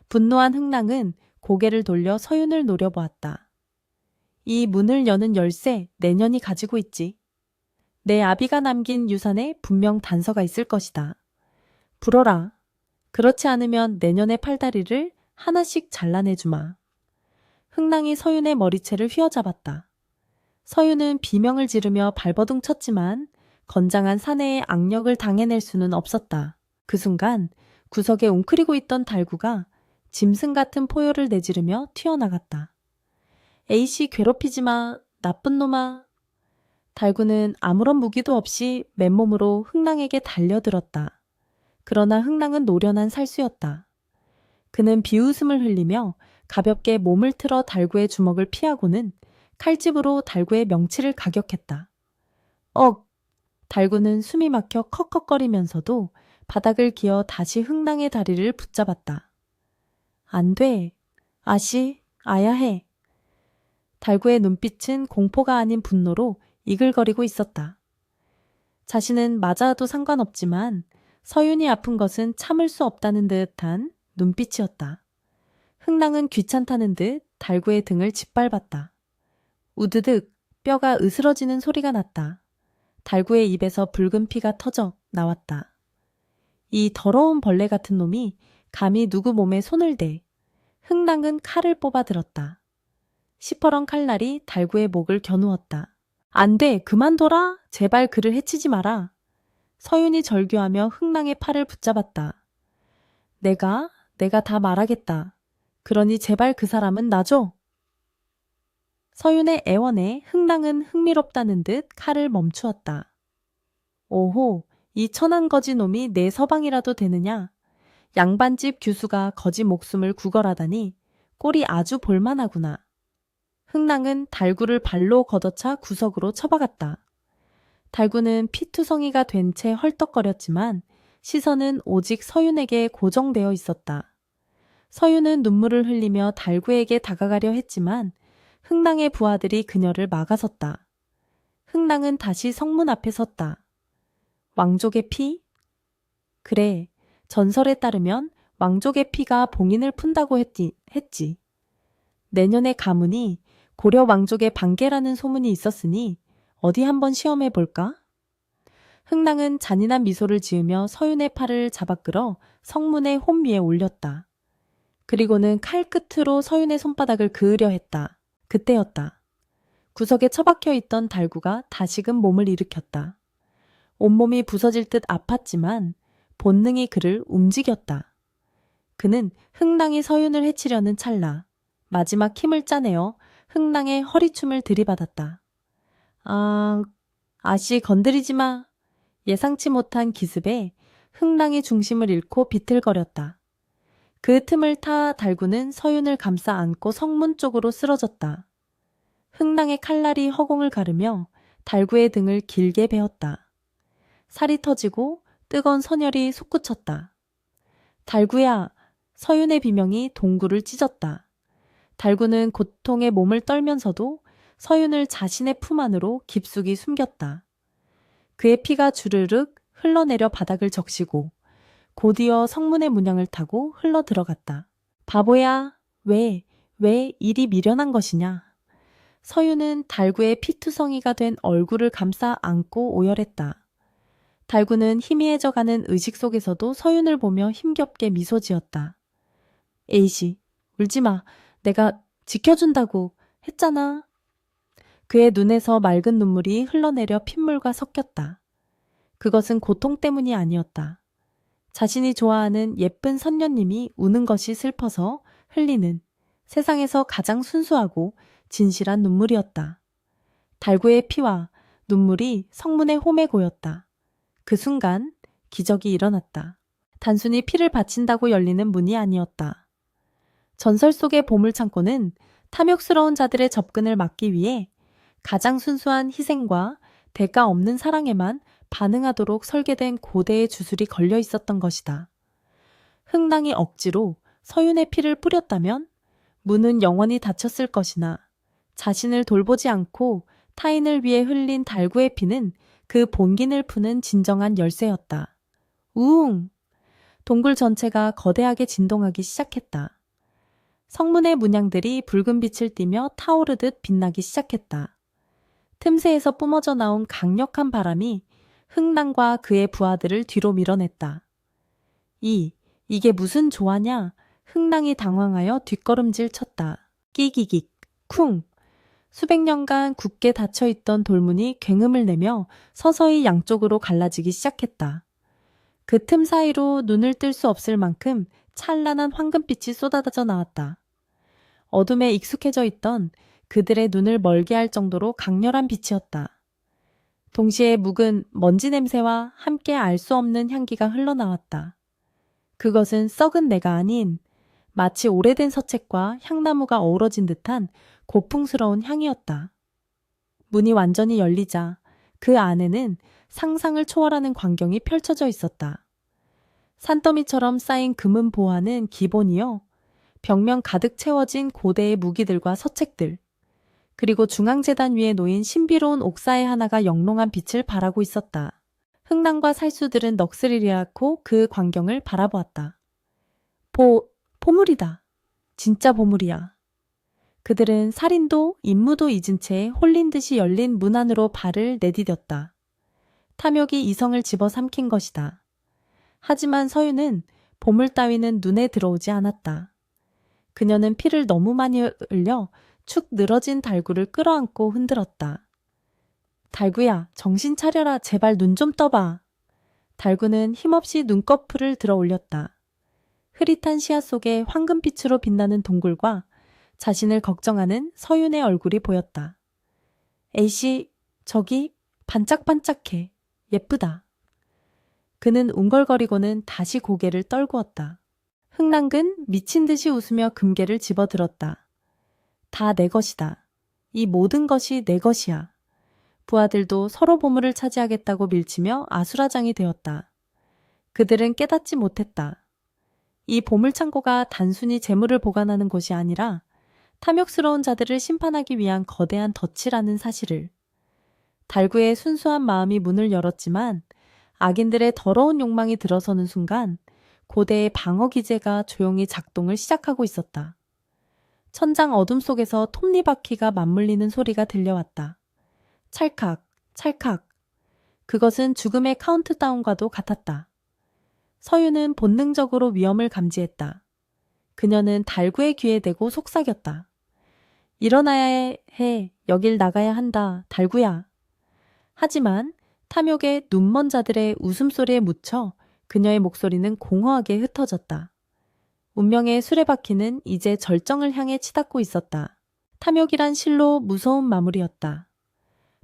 분노한 흥낭은 고개를 돌려 서윤을 노려보았다. 이 문을 여는 열쇠 내년이 가지고 있지. 내 아비가 남긴 유산에 분명 단서가 있을 것이다. 불어라. 그렇지 않으면 내년의 팔다리를 하나씩 잘라내주마. 흥낭이 서윤의 머리채를 휘어잡았다. 서윤은 비명을 지르며 발버둥 쳤지만 건장한 사내의 악력을 당해낼 수는 없었다. 그 순간 구석에 웅크리고 있던 달구가 짐승 같은 포효를 내지르며 튀어나갔다. 에이씨, 괴롭히지 마. 나쁜 놈아. 달구는 아무런 무기도 없이 맨몸으로 흥낭에게 달려들었다. 그러나 흥낭은 노련한 살수였다. 그는 비웃음을 흘리며 가볍게 몸을 틀어 달구의 주먹을 피하고는 칼집으로 달구의 명치를 가격했다. 억! 달구는 숨이 막혀 컥컥거리면서도 바닥을 기어 다시 흥낭의 다리를 붙잡았다. 안 돼. 아씨, 아야 해. 달구의 눈빛은 공포가 아닌 분노로 이글거리고 있었다. 자신은 맞아도 상관없지만 서윤이 아픈 것은 참을 수 없다는 듯한 눈빛이었다. 흥랑은 귀찮다는 듯 달구의 등을 짓밟았다. 우드득 뼈가 으스러지는 소리가 났다. 달구의 입에서 붉은 피가 터져 나왔다. 이 더러운 벌레 같은 놈이 감히 누구 몸에 손을 대. 흥랑은 칼을 뽑아 들었다. 시퍼런 칼날이 달구의 목을 겨누었다. 안 돼, 그만둬라. 제발 그를 해치지 마라. 서윤이 절규하며 흥랑의 팔을 붙잡았다. 내가 다 말하겠다. 그러니 제발 그 사람은 놔줘. 서윤의 애원에 흥랑은 흥미롭다는 듯 칼을 멈추었다. 오호, 이 천한 거지 놈이 내 서방이라도 되느냐. 양반집 규수가 거지 목숨을 구걸하다니 꼴이 아주 볼만하구나. 흥랑은 달구를 발로 걷어차 구석으로 처박았다. 달구는 피투성이가 된 채 헐떡거렸지만 시선은 오직 서윤에게 고정되어 있었다. 서윤은 눈물을 흘리며 달구에게 다가가려 했지만 흥랑의 부하들이 그녀를 막아섰다. 흥랑은 다시 성문 앞에 섰다. 왕족의 피? 그래, 전설에 따르면 왕족의 피가 봉인을 푼다고 했지. 내년의 가문이 고려 왕족의 반계라는 소문이 있었으니 어디 한번 시험해 볼까? 흥랑은 잔인한 미소를 지으며 서윤의 팔을 잡아 끌어 성문의 홈 위에 올렸다. 그리고는 칼끝으로 서윤의 손바닥을 그으려 했다. 그때였다. 구석에 처박혀 있던 달구가 다시금 몸을 일으켰다. 온몸이 부서질 듯 아팠지만 본능이 그를 움직였다. 그는 흥랑이 서윤을 해치려는 찰나 마지막 힘을 짜내어 흥랑의 허리춤을 들이받았다. 아씨 건드리지 마. 예상치 못한 기습에 흥랑이 중심을 잃고 비틀거렸다. 그 틈을 타 달구는 서윤을 감싸 안고 성문 쪽으로 쓰러졌다. 흥랑의 칼날이 허공을 가르며 달구의 등을 길게 베었다. 살이 터지고 뜨거운 선혈이 솟구쳤다. 달구야, 서윤의 비명이 동굴을 찢었다. 달구는 고통에 몸을 떨면서도 서윤을 자신의 품 안으로 깊숙이 숨겼다. 그의 피가 주르륵 흘러내려 바닥을 적시고 곧이어 성문의 문양을 타고 흘러 들어갔다. 바보야, 왜 일이 미련한 것이냐. 서윤은 달구의 피투성이가 된 얼굴을 감싸 안고 오열했다. 달구는 희미해져가는 의식 속에서도 서윤을 보며 힘겹게 미소 지었다. 에이씨, 울지마. 내가 지켜준다고 했잖아. 그의 눈에서 맑은 눈물이 흘러내려 핏물과 섞였다. 그것은 고통 때문이 아니었다. 자신이 좋아하는 예쁜 선녀님이 우는 것이 슬퍼서 흘리는 세상에서 가장 순수하고 진실한 눈물이었다. 달구의 피와 눈물이 성문의 홈에 고였다. 그 순간 기적이 일어났다. 단순히 피를 바친다고 열리는 문이 아니었다. 전설 속의 보물창고는 탐욕스러운 자들의 접근을 막기 위해 가장 순수한 희생과 대가 없는 사랑에만 반응하도록 설계된 고대의 주술이 걸려 있었던 것이다. 흥랑이 억지로 서윤의 피를 뿌렸다면 문은 영원히 닫혔을 것이나 자신을 돌보지 않고 타인을 위해 흘린 달구의 피는 그 본긴을 푸는 진정한 열쇠였다. 우웅! 동굴 전체가 거대하게 진동하기 시작했다. 성문의 문양들이 붉은 빛을 띠며 타오르듯 빛나기 시작했다. 틈새에서 뿜어져 나온 강력한 바람이 흥랑과 그의 부하들을 뒤로 밀어냈다. 이게 무슨 조화냐? 흥랑이 당황하여 뒷걸음질 쳤다. 끼기깃, 쿵! 수백 년간 굳게 닫혀있던 돌문이 굉음을 내며 서서히 양쪽으로 갈라지기 시작했다. 그 틈 사이로 눈을 뜰 수 없을 만큼 찬란한 황금빛이 쏟아져 나왔다. 어둠에 익숙해져 있던 그들의 눈을 멀게 할 정도로 강렬한 빛이었다. 동시에 묵은 먼지 냄새와 함께 알 수 없는 향기가 흘러나왔다. 그것은 썩은 내가 아닌 마치 오래된 서책과 향나무가 어우러진 듯한 고풍스러운 향이었다. 문이 완전히 열리자 그 안에는 상상을 초월하는 광경이 펼쳐져 있었다. 산더미처럼 쌓인 금은 보화는 기본이요. 벽면 가득 채워진 고대의 무기들과 서책들, 그리고 중앙재단 위에 놓인 신비로운 옥사의 하나가 영롱한 빛을 발하고 있었다. 흥남과 살수들은 넋을 잃고 그 광경을 바라보았다. 보물이다. 진짜 보물이야. 그들은 살인도 임무도 잊은 채 홀린 듯이 열린 문 안으로 발을 내디뎠다. 탐욕이 이성을 집어삼킨 것이다. 하지만 서유는 보물 따위는 눈에 들어오지 않았다. 그녀는 피를 너무 많이 흘려 축 늘어진 달구를 끌어안고 흔들었다. 달구야, 정신 차려라. 제발 눈 좀 떠봐. 달구는 힘없이 눈꺼풀을 들어 올렸다. 흐릿한 시야 속에 황금빛으로 빛나는 동굴과 자신을 걱정하는 서윤의 얼굴이 보였다. 에이씨, 저기 반짝반짝해. 예쁘다. 그는 웅걸거리고는 다시 고개를 떨구었다. 흥남근 미친 듯이 웃으며 금괴를 집어들었다. 다 내 것이다. 이 모든 것이 내 것이야. 부하들도 서로 보물을 차지하겠다고 밀치며 아수라장이 되었다. 그들은 깨닫지 못했다. 이 보물창고가 단순히 재물을 보관하는 곳이 아니라 탐욕스러운 자들을 심판하기 위한 거대한 덫이라는 사실을. 달구의 순수한 마음이 문을 열었지만 악인들의 더러운 욕망이 들어서는 순간 고대의 방어 기제가 조용히 작동을 시작하고 있었다. 천장 어둠 속에서 톱니바퀴가 맞물리는 소리가 들려왔다. 찰칵, 찰칵. 그것은 죽음의 카운트다운과도 같았다. 서유는 본능적으로 위험을 감지했다. 그녀는 달구의 귀에 대고 속삭였다. 일어나야 해. 여길 나가야 한다. 달구야. 하지만 탐욕의 눈먼 자들의 웃음소리에 묻혀 그녀의 목소리는 공허하게 흩어졌다. 운명의 수레바퀴는 이제 절정을 향해 치닫고 있었다. 탐욕이란 실로 무서운 마무리였다.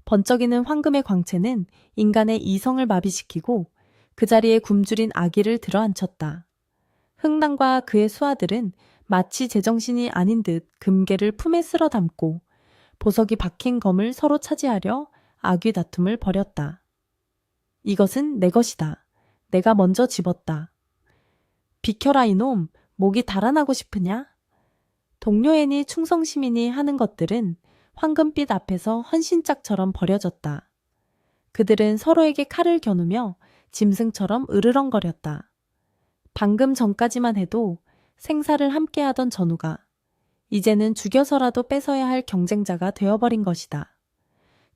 번쩍이는 황금의 광채는 인간의 이성을 마비시키고 그 자리에 굶주린 아기를 들어앉혔다. 흥남과 그의 수하들은 마치 제정신이 아닌 듯 금괴를 품에 쓸어 담고 보석이 박힌 검을 서로 차지하려 아귀 다툼을 벌였다. 이것은 내 것이다. 내가 먼저 집었다. 비켜라 이놈, 목이 달아나고 싶으냐? 동료애니 충성시민이 하는 것들은 황금빛 앞에서 헌신짝처럼 버려졌다. 그들은 서로에게 칼을 겨누며 짐승처럼 으르렁거렸다. 방금 전까지만 해도 생사를 함께하던 전우가 이제는 죽여서라도 뺏어야 할 경쟁자가 되어버린 것이다.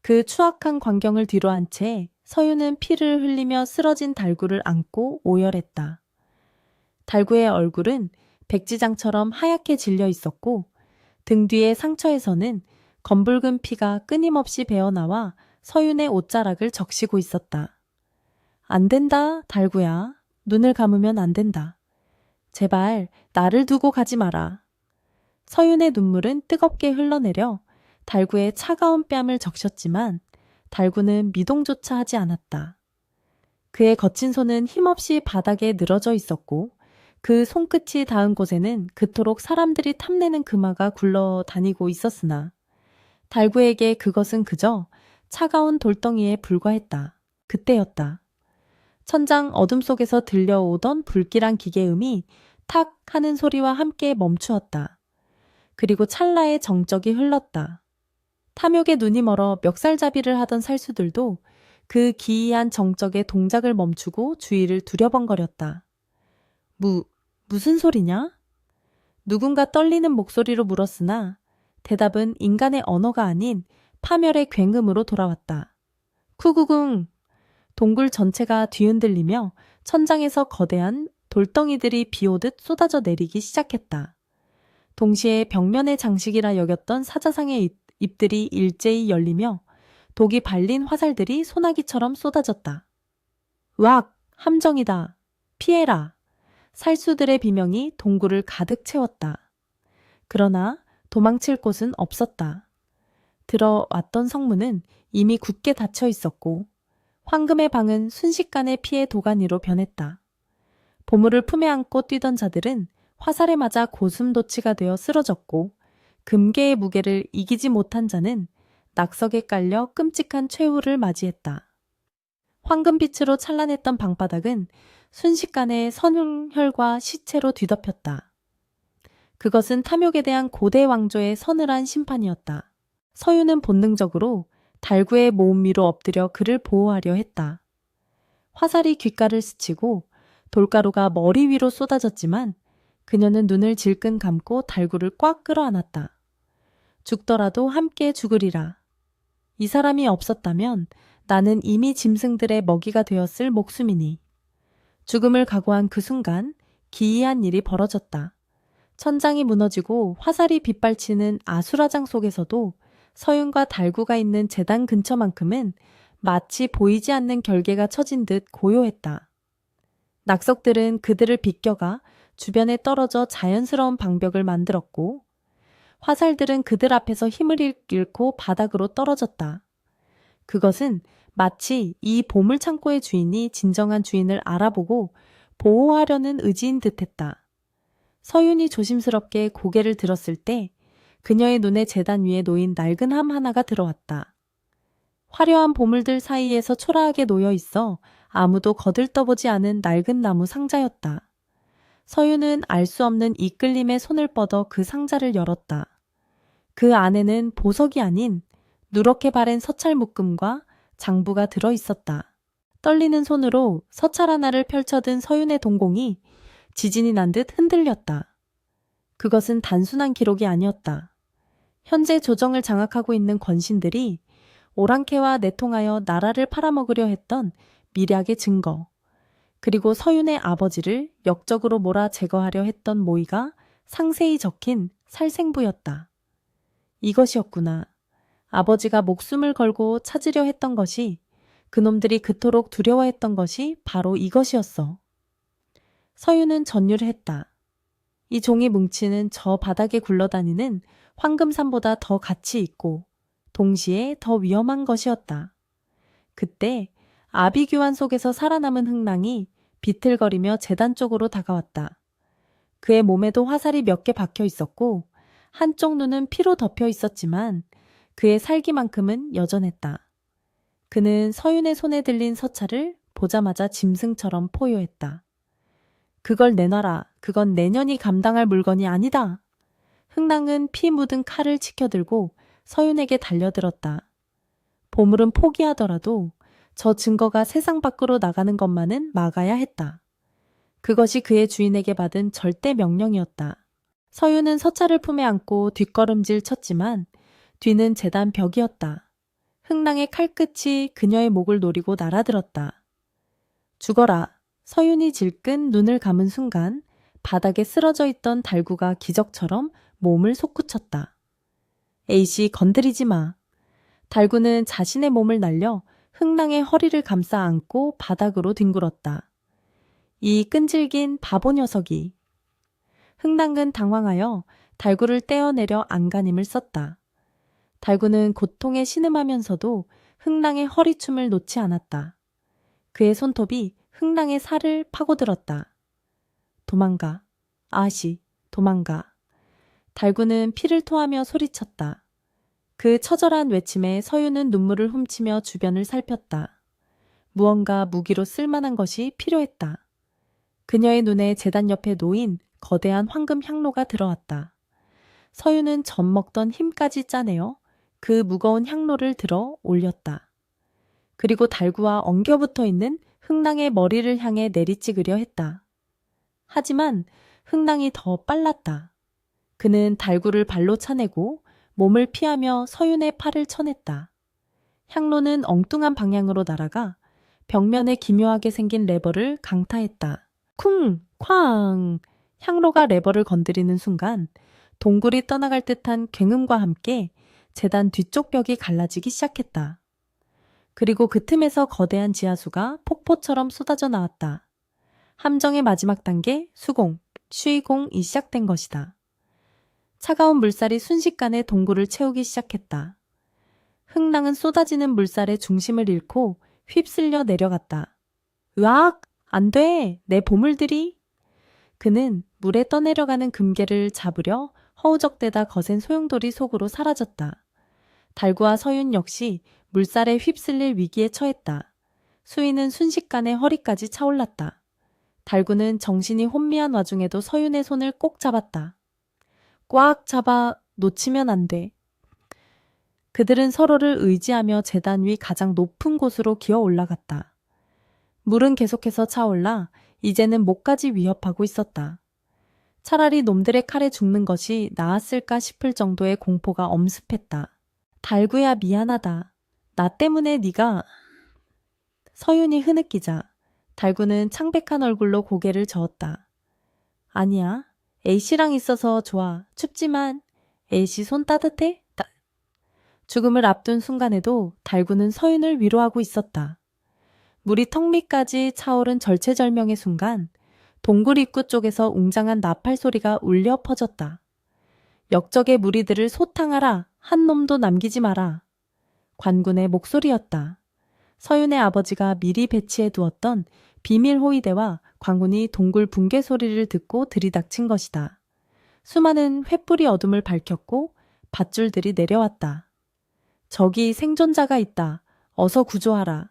그 추악한 광경을 뒤로한 채 서유는 피를 흘리며 쓰러진 달구를 안고 오열했다. 달구의 얼굴은 백지장처럼 하얗게 질려 있었고 등 뒤의 상처에서는 검붉은 피가 끊임없이 배어나와 서윤의 옷자락을 적시고 있었다. 안 된다, 달구야. 눈을 감으면 안 된다. 제발 나를 두고 가지 마라. 서윤의 눈물은 뜨겁게 흘러내려 달구의 차가운 뺨을 적셨지만 달구는 미동조차 하지 않았다. 그의 거친 손은 힘없이 바닥에 늘어져 있었고 그 손끝이 닿은 곳에는 그토록 사람들이 탐내는 금화가 굴러다니고 있었으나 달구에게 그것은 그저 차가운 돌덩이에 불과했다. 그때였다. 천장 어둠 속에서 들려오던 불길한 기계음이 탁 하는 소리와 함께 멈추었다. 그리고 찰나의 정적이 흘렀다. 탐욕의 눈이 멀어 멱살잡이를 하던 살수들도 그 기이한 정적의 동작을 멈추고 주위를 두려번거렸다. 무슨 소리냐? 누군가 떨리는 목소리로 물었으나 대답은 인간의 언어가 아닌 파멸의 굉음으로 돌아왔다. 쿠구궁! 동굴 전체가 뒤흔들리며 천장에서 거대한 돌덩이들이 비오듯 쏟아져 내리기 시작했다. 동시에 벽면의 장식이라 여겼던 사자상의 잎들이 일제히 열리며 독이 발린 화살들이 소나기처럼 쏟아졌다. 왁! 함정이다. 피해라. 살수들의 비명이 동굴을 가득 채웠다. 그러나 도망칠 곳은 없었다. 들어왔던 성문은 이미 굳게 닫혀 있었고 황금의 방은 순식간에 피의 도가니로 변했다. 보물을 품에 안고 뛰던 자들은 화살에 맞아 고슴도치가 되어 쓰러졌고 금괴의 무게를 이기지 못한 자는 낙석에 깔려 끔찍한 최후를 맞이했다. 황금빛으로 찬란했던 방바닥은 순식간에 선혈과 시체로 뒤덮였다. 그것은 탐욕에 대한 고대 왕조의 서늘한 심판이었다. 서유는 본능적으로 달구의 모음 위로 엎드려 그를 보호하려 했다. 화살이 귓가를 스치고 돌가루가 머리 위로 쏟아졌지만 그녀는 눈을 질끈 감고 달구를 꽉 끌어안았다. 죽더라도 함께 죽으리라. 이 사람이 없었다면 나는 이미 짐승들의 먹이가 되었을 목숨이니. 죽음을 각오한 그 순간 기이한 일이 벌어졌다. 천장이 무너지고 화살이 빗발치는 아수라장 속에서도 서윤과 달구가 있는 제단 근처만큼은 마치 보이지 않는 결계가 쳐진 듯 고요했다. 낙석들은 그들을 비껴가 주변에 떨어져 자연스러운 방벽을 만들었고 화살들은 그들 앞에서 힘을 잃고 바닥으로 떨어졌다. 그것은 마치 이 보물창고의 주인이 진정한 주인을 알아보고 보호하려는 의지인 듯했다. 서윤이 조심스럽게 고개를 들었을 때 그녀의 눈에 재단 위에 놓인 낡은 함 하나가 들어왔다. 화려한 보물들 사이에서 초라하게 놓여 있어 아무도 거들떠보지 않은 낡은 나무 상자였다. 서윤은 알 수 없는 이끌림에 손을 뻗어 그 상자를 열었다. 그 안에는 보석이 아닌 누렇게 바랜 서찰 묶음과 장부가 들어 있었다. 떨리는 손으로 서찰 하나를 펼쳐든 서윤의 동공이 지진이 난 듯 흔들렸다. 그것은 단순한 기록이 아니었다. 현재 조정을 장악하고 있는 권신들이 오랑캐와 내통하여 나라를 팔아먹으려 했던 미략의 증거, 그리고 서윤의 아버지를 역적으로 몰아 제거하려 했던 모의가 상세히 적힌 살생부였다. 이것이었구나. 아버지가 목숨을 걸고 찾으려 했던 것이, 그놈들이 그토록 두려워했던 것이 바로 이것이었어. 서윤은 전율을 했다. 이 종이 뭉치는 저 바닥에 굴러다니는 황금산보다 더 가치 있고 동시에 더 위험한 것이었다. 그때 아비규환 속에서 살아남은 흥랑이 비틀거리며 제단 쪽으로 다가왔다. 그의 몸에도 화살이 몇 개 박혀 있었고 한쪽 눈은 피로 덮여 있었지만 그의 살기만큼은 여전했다. 그는 서윤의 손에 들린 서찰을 보자마자 짐승처럼 포효했다. 그걸 내놔라. 그건 내년이 감당할 물건이 아니다. 흥랑은 피 묻은 칼을 치켜들고 서윤에게 달려들었다. 보물은 포기하더라도 저 증거가 세상 밖으로 나가는 것만은 막아야 했다. 그것이 그의 주인에게 받은 절대 명령이었다. 서윤은 서찰을 품에 안고 뒷걸음질 쳤지만 뒤는 제단 벽이었다. 흥랑의 칼끝이 그녀의 목을 노리고 날아들었다. 죽어라. 서윤이 질끈 눈을 감은 순간 바닥에 쓰러져 있던 달구가 기적처럼 몸을 솟구쳤다. 에이씨, 건드리지 마. 달구는 자신의 몸을 날려 흥랑의 허리를 감싸 안고 바닥으로 뒹굴었다. 이 끈질긴 바보 녀석이. 흥랑은 당황하여 달구를 떼어내려 안간힘을 썼다. 달구는 고통에 신음하면서도 흥랑의 허리춤을 놓지 않았다. 그의 손톱이 흥랑의 살을 파고들었다. 도망가. 아시, 도망가. 달구는 피를 토하며 소리쳤다. 그 처절한 외침에 서윤은 눈물을 훔치며 주변을 살폈다. 무언가 무기로 쓸만한 것이 필요했다. 그녀의 눈에 제단 옆에 놓인 거대한 황금 향로가 들어왔다. 서윤은 젖먹던 힘까지 짜내어 그 무거운 향로를 들어 올렸다. 그리고 달구와 엉겨붙어 있는 흥랑의 머리를 향해 내리찍으려 했다. 하지만 흥랑이 더 빨랐다. 그는 달구를 발로 차내고 몸을 피하며 서윤의 팔을 쳐냈다. 향로는 엉뚱한 방향으로 날아가 벽면에 기묘하게 생긴 레버를 강타했다. 쿵! 쾅! 향로가 레버를 건드리는 순간 동굴이 떠나갈 듯한 굉음과 함께 제단 뒤쪽 벽이 갈라지기 시작했다. 그리고 그 틈에서 거대한 지하수가 폭포처럼 쏟아져 나왔다. 함정의 마지막 단계, 수공, 쉬공이 시작된 것이다. 차가운 물살이 순식간에 동굴을 채우기 시작했다. 흥랑은 쏟아지는 물살의 중심을 잃고 휩쓸려 내려갔다. 으악! 안 돼! 내 보물들이! 그는 물에 떠내려가는 금괴를 잡으려 허우적대다 거센 소용돌이 속으로 사라졌다. 달구와 서윤 역시 물살에 휩쓸릴 위기에 처했다. 수위는 순식간에 허리까지 차올랐다. 달구는 정신이 혼미한 와중에도 서윤의 손을 꼭 잡았다. 꽉 잡아 놓치면 안 돼. 그들은 서로를 의지하며 제단 위 가장 높은 곳으로 기어 올라갔다. 물은 계속해서 차올라 이제는 목까지 위협하고 있었다. 차라리 놈들의 칼에 죽는 것이 나았을까 싶을 정도의 공포가 엄습했다. 달구야 미안하다. 나 때문에 네가... 서윤이 흐느끼자 달구는 창백한 얼굴로 고개를 저었다. 아니야. A씨랑 있어서 좋아. 춥지만 A씨 손 따뜻해? 죽음을 앞둔 순간에도 달구는 서윤을 위로하고 있었다. 물이 턱 밑까지 차오른 절체절명의 순간 동굴 입구 쪽에서 웅장한 나팔 소리가 울려 퍼졌다. 역적의 무리들을 소탕하라. 한 놈도 남기지 마라. 관군의 목소리였다. 서윤의 아버지가 미리 배치해 두었던 비밀 호위대와 관군이 동굴 붕괴 소리를 듣고 들이닥친 것이다. 수많은 횃불이 어둠을 밝혔고 밧줄들이 내려왔다. 저기 생존자가 있다. 어서 구조하라.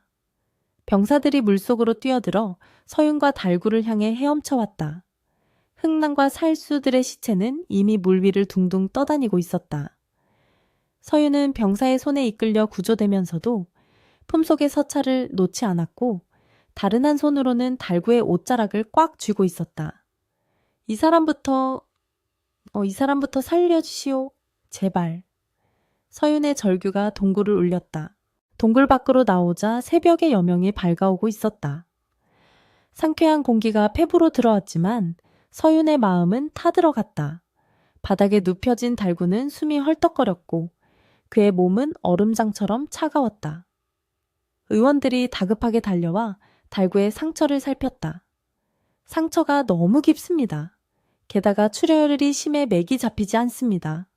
병사들이 물속으로 뛰어들어 서윤과 달구를 향해 헤엄쳐왔다. 흥랑과 살수들의 시체는 이미 물 위를 둥둥 떠다니고 있었다. 서윤은 병사의 손에 이끌려 구조되면서도 품속의 서찰을 놓지 않았고 다른 한 손으로는 달구의 옷자락을 꽉 쥐고 있었다. 이 사람부터 살려주시오. 제발. 서윤의 절규가 동굴을 울렸다. 동굴 밖으로 나오자 새벽의 여명이 밝아오고 있었다. 상쾌한 공기가 폐부로 들어왔지만 서윤의 마음은 타들어갔다. 바닥에 눕혀진 달구는 숨이 헐떡거렸고 그의 몸은 얼음장처럼 차가웠다. 의원들이 다급하게 달려와 달구의 상처를 살폈다. 상처가 너무 깊습니다. 게다가 출혈이 심해 맥이 잡히지 않습니다.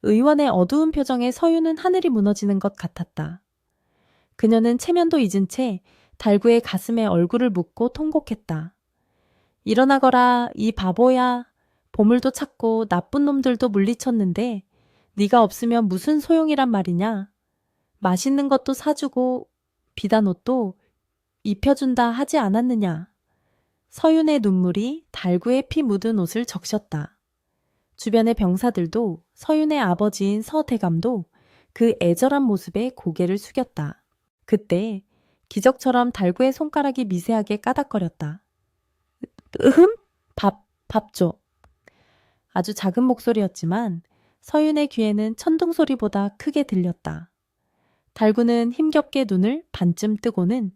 의원의 어두운 표정에 서윤은 하늘이 무너지는 것 같았다. 그녀는 체면도 잊은 채 달구의 가슴에 얼굴을 묻고 통곡했다. 일어나거라, 이 바보야. 보물도 찾고 나쁜 놈들도 물리쳤는데 네가 없으면 무슨 소용이란 말이냐. 맛있는 것도 사주고 비단 옷도 입혀준다 하지 않았느냐. 서윤의 눈물이 달구의 피 묻은 옷을 적셨다. 주변의 병사들도 서윤의 아버지인 서대감도 그 애절한 모습에 고개를 숙였다. 그때 기적처럼 달구의 손가락이 미세하게 까닥거렸다. 밥 줘. 아주 작은 목소리였지만 서윤의 귀에는 천둥 소리보다 크게 들렸다. 달구는 힘겹게 눈을 반쯤 뜨고는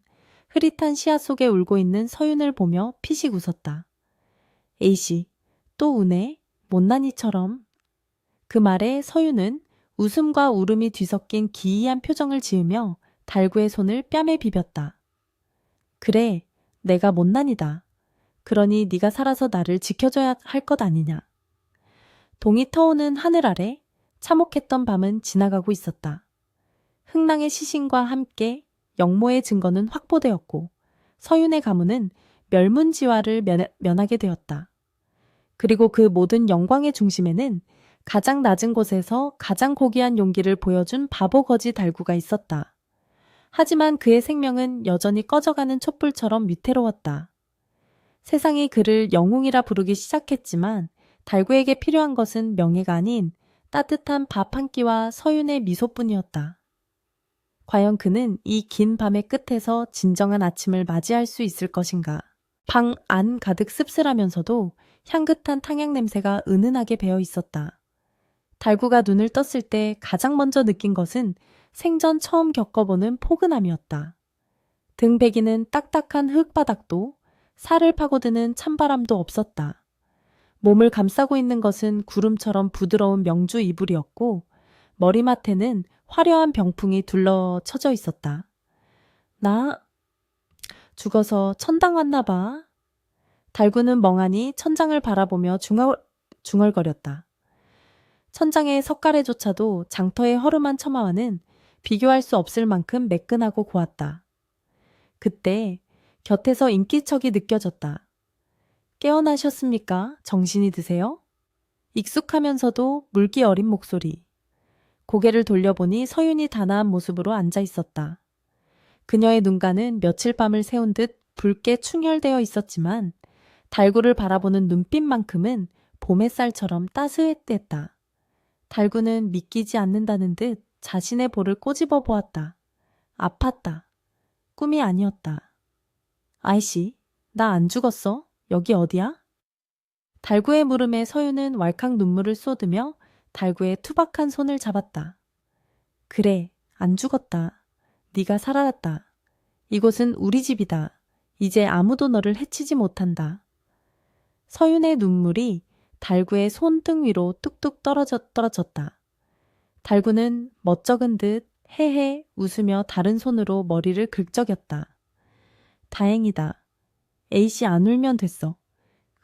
흐릿한 시야 속에 울고 있는 서윤을 보며 피식 웃었다. A씨, 또 우네? 못난이처럼. 그 말에 서윤은 웃음과 울음이 뒤섞인 기이한 표정을 지으며 달구의 손을 뺨에 비볐다. 그래, 내가 못난이다. 그러니 네가 살아서 나를 지켜줘야 할 것 아니냐. 동이 터오는 하늘 아래 참혹했던 밤은 지나가고 있었다. 흥랑의 시신과 함께 영모의 증거는 확보되었고 서윤의 가문은 멸문지화를 면하게 되었다. 그리고 그 모든 영광의 중심에는 가장 낮은 곳에서 가장 고귀한 용기를 보여준 바보 거지 달구가 있었다. 하지만 그의 생명은 여전히 꺼져가는 촛불처럼 위태로웠다. 세상이 그를 영웅이라 부르기 시작했지만 달구에게 필요한 것은 명예가 아닌 따뜻한 밥 한 끼와 서윤의 미소뿐이었다. 과연 그는 이 긴 밤의 끝에서 진정한 아침을 맞이할 수 있을 것인가. 방 안 가득 씁쓸하면서도 향긋한 탕약 냄새가 은은하게 배어 있었다. 달구가 눈을 떴을 때 가장 먼저 느낀 것은 생전 처음 겪어보는 포근함이었다. 등 베기는 딱딱한 흙바닥도 살을 파고드는 찬바람도 없었다. 몸을 감싸고 있는 것은 구름처럼 부드러운 명주 이불이었고 머리맡에는 화려한 병풍이 둘러쳐져 있었다. 나 죽어서 천당 왔나 봐. 달구는 멍하니 천장을 바라보며 중얼거렸다. 천장의 석가래조차도 장터의 허름한 처마와는 비교할 수 없을 만큼 매끈하고 고왔다. 그때 곁에서 인기척이 느껴졌다. 깨어나셨습니까? 정신이 드세요? 익숙하면서도 물기 어린 목소리. 고개를 돌려보니 서윤이 단아한 모습으로 앉아 있었다. 그녀의 눈가는 며칠 밤을 새운 듯 붉게 충혈되어 있었지만 달구를 바라보는 눈빛만큼은 봄 햇살처럼 따스했댔다. 달구는 믿기지 않는다는 듯 자신의 볼을 꼬집어 보았다. 아팠다. 꿈이 아니었다. 아이씨, 나 안 죽었어? 여기 어디야? 달구의 물음에 서유는 왈칵 눈물을 쏟으며 달구의 투박한 손을 잡았다. 그래, 안 죽었다. 네가 살아났다. 이곳은 우리 집이다. 이제 아무도 너를 해치지 못한다. 서윤의 눈물이 달구의 손등 위로 뚝뚝 떨어졌다. 달구는 멋쩍은 듯 헤헤 웃으며 다른 손으로 머리를 긁적였다. 다행이다. A씨 안 울면 됐어.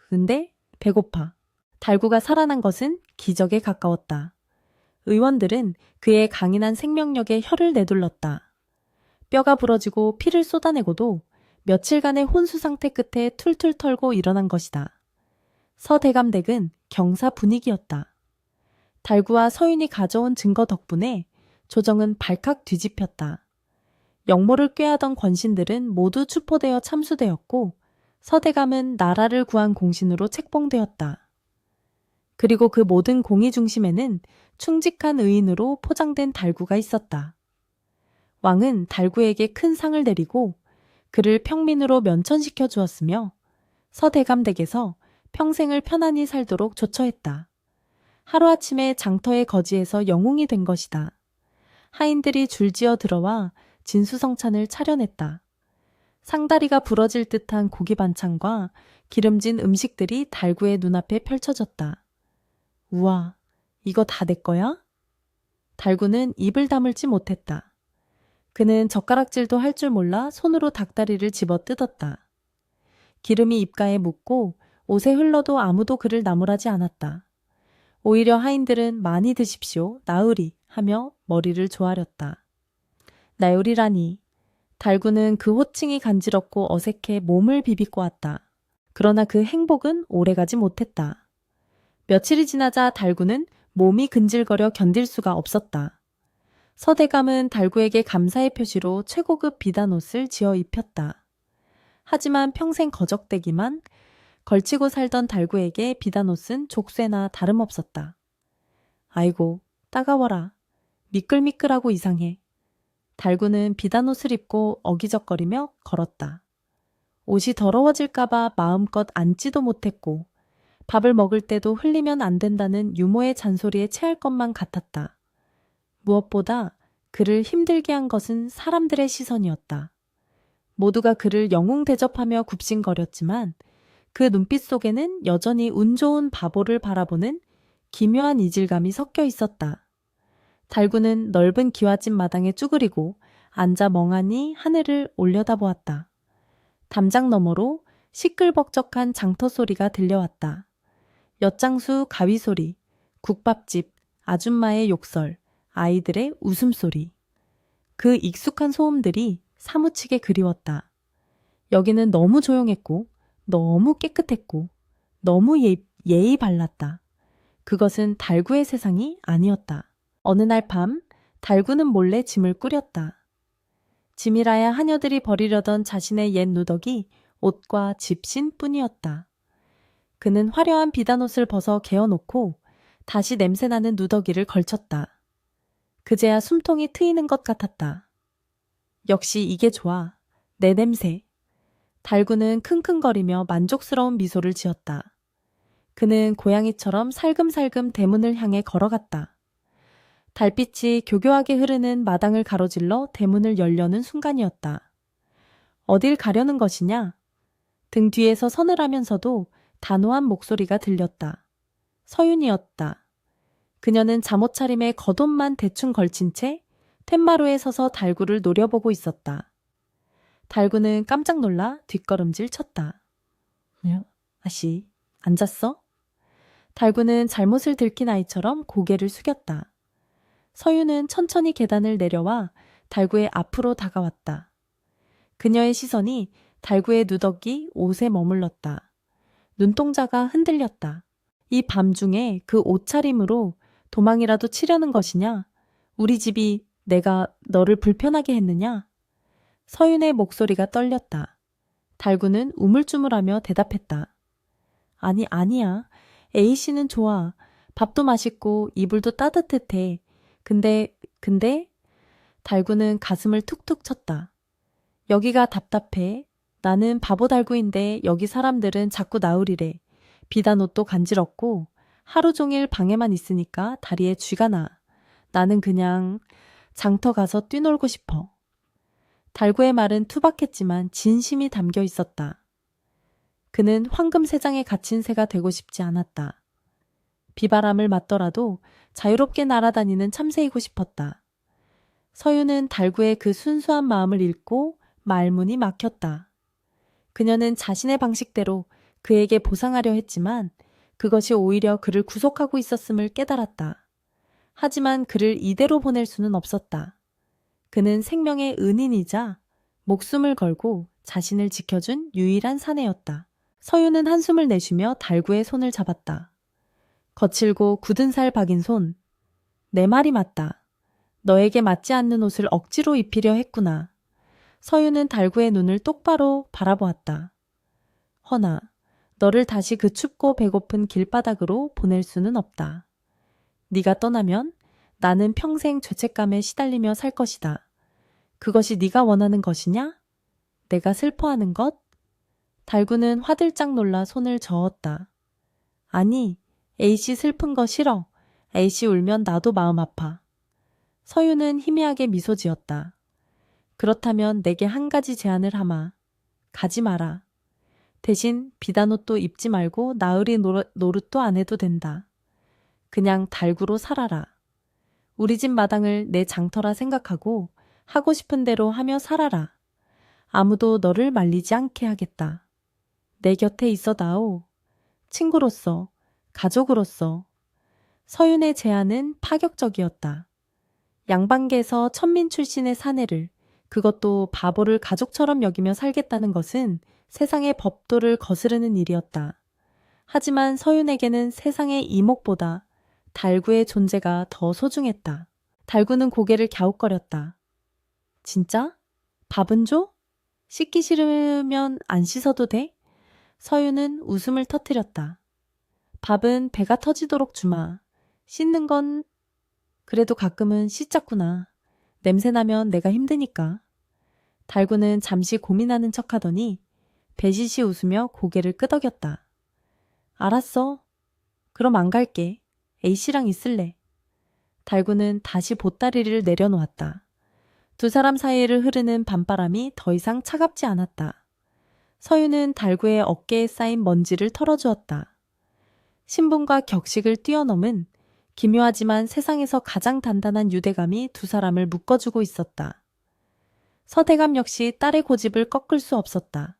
근데 배고파. 달구가 살아난 것은 기적에 가까웠다. 의원들은 그의 강인한 생명력에 혀를 내둘렀다. 뼈가 부러지고 피를 쏟아내고도 며칠간의 혼수 상태 끝에 툴툴 털고 일어난 것이다. 서대감댁은 경사 분위기였다. 달구와 서윤이 가져온 증거 덕분에 조정은 발칵 뒤집혔다. 역모를 꾀하던 권신들은 모두 추포되어 참수되었고 서대감은 나라를 구한 공신으로 책봉되었다. 그리고 그 모든 공의 중심에는 충직한 의인으로 포장된 달구가 있었다. 왕은 달구에게 큰 상을 내리고 그를 평민으로 면천시켜 주었으며 서대감댁에서 평생을 편안히 살도록 조처했다. 하루아침에 장터의 거지에서 영웅이 된 것이다. 하인들이 줄지어 들어와 진수성찬을 차려냈다. 상다리가 부러질 듯한 고기 반찬과 기름진 음식들이 달구의 눈앞에 펼쳐졌다. 우와, 이거 다 내 거야? 달구는 입을 다물지 못했다. 그는 젓가락질도 할 줄 몰라 손으로 닭다리를 집어 뜯었다. 기름이 입가에 묻고 옷에 흘러도 아무도 그를 나무라지 않았다. 오히려 하인들은 많이 드십시오, 나으리 하며 머리를 조아렸다. 나으리라니. 달구는 그 호칭이 간지럽고 어색해 몸을 비비꼬았다. 그러나 그 행복은 오래가지 못했다. 며칠이 지나자 달구는 몸이 근질거려 견딜 수가 없었다. 서대감은 달구에게 감사의 표시로 최고급 비단옷을 지어 입혔다. 하지만 평생 거적대기만 걸치고 살던 달구에게 비단옷은 족쇄나 다름없었다. 아이고, 따가워라. 미끌미끌하고 이상해. 달구는 비단옷을 입고 어기적거리며 걸었다. 옷이 더러워질까봐 마음껏 앉지도 못했고 밥을 먹을 때도 흘리면 안 된다는 유모의 잔소리에 체할 것만 같았다. 무엇보다 그를 힘들게 한 것은 사람들의 시선이었다. 모두가 그를 영웅 대접하며 굽신거렸지만 그 눈빛 속에는 여전히 운 좋은 바보를 바라보는 기묘한 이질감이 섞여 있었다. 달구는 넓은 기와집 마당에 쭈그리고 앉아 멍하니 하늘을 올려다보았다. 담장 너머로 시끌벅적한 장터 소리가 들려왔다. 엿장수 가위 소리, 국밥집, 아줌마의 욕설, 아이들의 웃음소리. 그 익숙한 소음들이 사무치게 그리웠다. 여기는 너무 조용했고 너무 깨끗했고 너무 예의 발랐다. 그것은 달구의 세상이 아니었다. 어느 날 밤 달구는 몰래 짐을 꾸렸다. 짐이라야 하녀들이 버리려던 자신의 옛 누더기 옷과 집신 뿐이었다. 그는 화려한 비단옷을 벗어 개어놓고 다시 냄새나는 누더기를 걸쳤다. 그제야 숨통이 트이는 것 같았다. 역시 이게 좋아. 내 냄새. 달구는 킁킁거리며 만족스러운 미소를 지었다. 그는 고양이처럼 살금살금 대문을 향해 걸어갔다. 달빛이 교교하게 흐르는 마당을 가로질러 대문을 열려는 순간이었다. 어딜 가려는 것이냐? 등 뒤에서 서늘하면서도 단호한 목소리가 들렸다. 서윤이었다. 그녀는 잠옷차림에 겉옷만 대충 걸친 채 툇마루에 서서 달구를 노려보고 있었다. 달구는 깜짝 놀라 뒷걸음질 쳤다. 아씨, 앉았어? 달구는 잘못을 들킨 아이처럼 고개를 숙였다. 서윤은 천천히 계단을 내려와 달구의 앞으로 다가왔다. 그녀의 시선이 달구의 누더기 옷에 머물렀다. 눈동자가 흔들렸다. 이 밤중에 그 옷차림으로 도망이라도 치려는 것이냐? 우리 집이 내가 너를 불편하게 했느냐? 서윤의 목소리가 떨렸다. 달구는 우물쭈물하며 대답했다. 아니야. A씨는 좋아. 밥도 맛있고 이불도 따뜻해. 근데 달구는 가슴을 툭툭 쳤다. 여기가 답답해. 나는 바보 달구인데 여기 사람들은 자꾸 나으리래. 비단 옷도 간지럽고 하루 종일 방에만 있으니까 다리에 쥐가 나. 나는 그냥 장터 가서 뛰놀고 싶어. 달구의 말은 투박했지만 진심이 담겨 있었다. 그는 황금세장에 갇힌 새가 되고 싶지 않았다. 비바람을 맞더라도 자유롭게 날아다니는 참새이고 싶었다. 서유는 달구의 그 순수한 마음을 읽고 말문이 막혔다. 그녀는 자신의 방식대로 그에게 보상하려 했지만 그것이 오히려 그를 구속하고 있었음을 깨달았다. 하지만 그를 이대로 보낼 수는 없었다. 그는 생명의 은인이자 목숨을 걸고 자신을 지켜준 유일한 사내였다. 서유는 한숨을 내쉬며 달구의 손을 잡았다. 거칠고 굳은 살 박인 손. 내 말이 맞다. 너에게 맞지 않는 옷을 억지로 입히려 했구나. 서유는 달구의 눈을 똑바로 바라보았다. 허나 너를 다시 그 춥고 배고픈 길바닥으로 보낼 수는 없다. 네가 떠나면 나는 평생 죄책감에 시달리며 살 것이다. 그것이 네가 원하는 것이냐? 내가 슬퍼하는 것? 달구는 화들짝 놀라 손을 저었다. 아니, A씨 슬픈 거 싫어. A씨 울면 나도 마음 아파. 서유는 희미하게 미소 지었다. 그렇다면 내게 한 가지 제안을 하마. 가지 마라. 대신 비단옷도 입지 말고 나으리 노릇도 안 해도 된다. 그냥 달구로 살아라. 우리 집 마당을 내 장터라 생각하고 하고 싶은 대로 하며 살아라. 아무도 너를 말리지 않게 하겠다. 내 곁에 있어다오. 친구로서, 가족으로서. 서윤의 제안은 파격적이었다. 양반계에서 천민 출신의 사내를, 그것도 바보를 가족처럼 여기며 살겠다는 것은 세상의 법도를 거스르는 일이었다. 하지만 서윤에게는 세상의 이목보다 달구의 존재가 더 소중했다. 달구는 고개를 갸웃거렸다. 진짜? 밥은 줘? 씻기 싫으면 안 씻어도 돼? 서윤은 웃음을 터뜨렸다. 밥은 배가 터지도록 주마. 씻는 건 그래도 가끔은 씻자꾸나. 냄새나면 내가 힘드니까. 달구는 잠시 고민하는 척하더니 배시시 웃으며 고개를 끄덕였다. 알았어. 그럼 안 갈게. A씨랑 있을래. 달구는 다시 보따리를 내려놓았다. 두 사람 사이를 흐르는 밤바람이 더 이상 차갑지 않았다. 서유는 달구의 어깨에 쌓인 먼지를 털어주었다. 신분과 격식을 뛰어넘은 기묘하지만 세상에서 가장 단단한 유대감이 두 사람을 묶어주고 있었다. 서대감 역시 딸의 고집을 꺾을 수 없었다.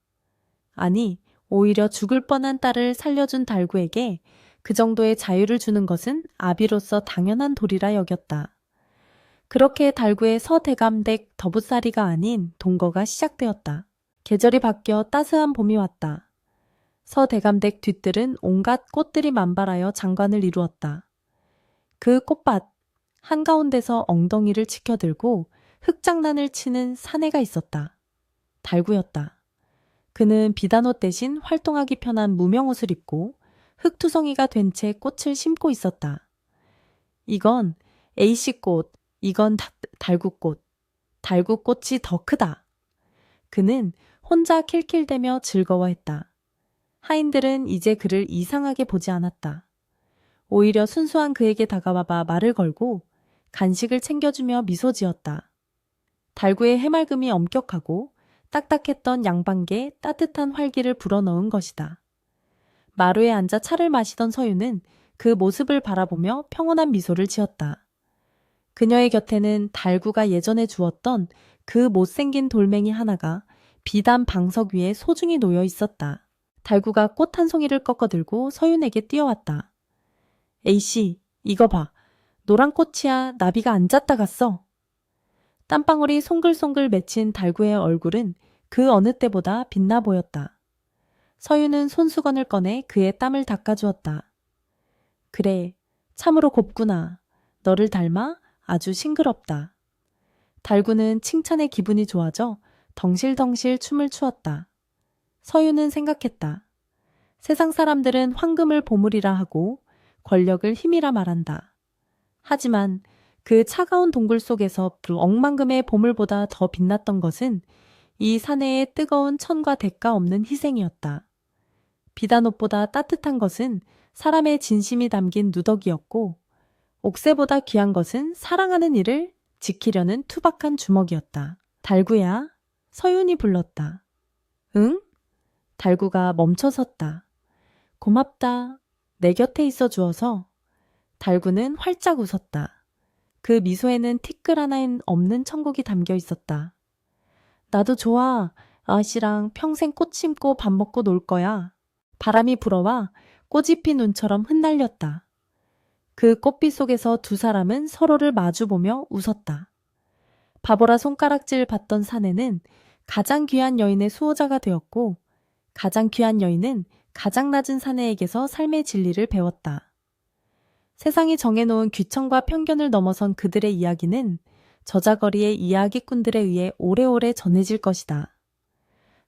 아니, 오히려 죽을 뻔한 딸을 살려준 달구에게 그 정도의 자유를 주는 것은 아비로서 당연한 도리라 여겼다. 그렇게 달구의 서대감댁 더부살이가 아닌 동거가 시작되었다. 계절이 바뀌어 따스한 봄이 왔다. 서대감댁 뒤뜰은 온갖 꽃들이 만발하여 장관을 이루었다. 그 꽃밭 한가운데서 엉덩이를 치켜들고 흙장난을 치는 사내가 있었다. 달구였다. 그는 비단옷 대신 활동하기 편한 무명옷을 입고 흙투성이가 된 채 꽃을 심고 있었다. 이건 A씨 꽃, 이건 달구꽃. 달구꽃이 더 크다. 그는 혼자 킬킬대며 즐거워했다. 하인들은 이제 그를 이상하게 보지 않았다. 오히려 순수한 그에게 다가와봐 말을 걸고 간식을 챙겨주며 미소 지었다. 달구의 해맑음이 엄격하고 딱딱했던 양반계에 따뜻한 활기를 불어넣은 것이다. 마루에 앉아 차를 마시던 서유는 그 모습을 바라보며 평온한 미소를 지었다. 그녀의 곁에는 달구가 예전에 주었던 그 못생긴 돌멩이 하나가 비단 방석 위에 소중히 놓여 있었다. 달구가 꽃 한 송이를 꺾어들고 서윤에게 뛰어왔다. A씨, 이거 봐. 노란 꽃이야. 나비가 안 잤다 갔어. 땀방울이 송글송글 맺힌 달구의 얼굴은 그 어느 때보다 빛나 보였다. 서윤은 손수건을 꺼내 그의 땀을 닦아주었다. 그래, 참으로 곱구나. 너를 닮아 아주 싱그럽다. 달구는 칭찬에 기분이 좋아져 덩실덩실 춤을 추었다. 서윤은 생각했다. 세상 사람들은 황금을 보물이라 하고 권력을 힘이라 말한다. 하지만 그 차가운 동굴 속에서 그 억만금의 보물보다 더 빛났던 것은 이 사내의 뜨거운 천과 대가 없는 희생이었다. 비단 옷보다 따뜻한 것은 사람의 진심이 담긴 누더기였고 옥새보다 귀한 것은 사랑하는 이를 지키려는 투박한 주먹이었다. 달구야, 서윤이 불렀다. 응? 달구가 멈춰섰다. 고맙다. 내 곁에 있어 주어서. 달구는 활짝 웃었다. 그 미소에는 티끌 하나 없는 천국이 담겨 있었다. 나도 좋아. 아씨랑 평생 꽃 심고 밥 먹고 놀 거야. 바람이 불어와 꽃이 핀 눈처럼 흩날렸다. 그 꽃빛 속에서 두 사람은 서로를 마주보며 웃었다. 바보라 손가락질 받던 사내는 가장 귀한 여인의 수호자가 되었고 가장 귀한 여인은 가장 낮은 사내에게서 삶의 진리를 배웠다. 세상이 정해놓은 귀천과 편견을 넘어선 그들의 이야기는 저자거리의 이야기꾼들에 의해 오래오래 전해질 것이다.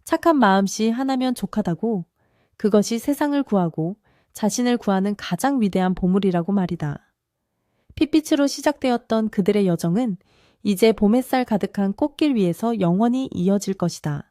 착한 마음씨 하나면 족하다고 그것이 세상을 구하고 자신을 구하는 가장 위대한 보물이라고 말이다. 핏빛으로 시작되었던 그들의 여정은 이제 봄 햇살 가득한 꽃길 위에서 영원히 이어질 것이다.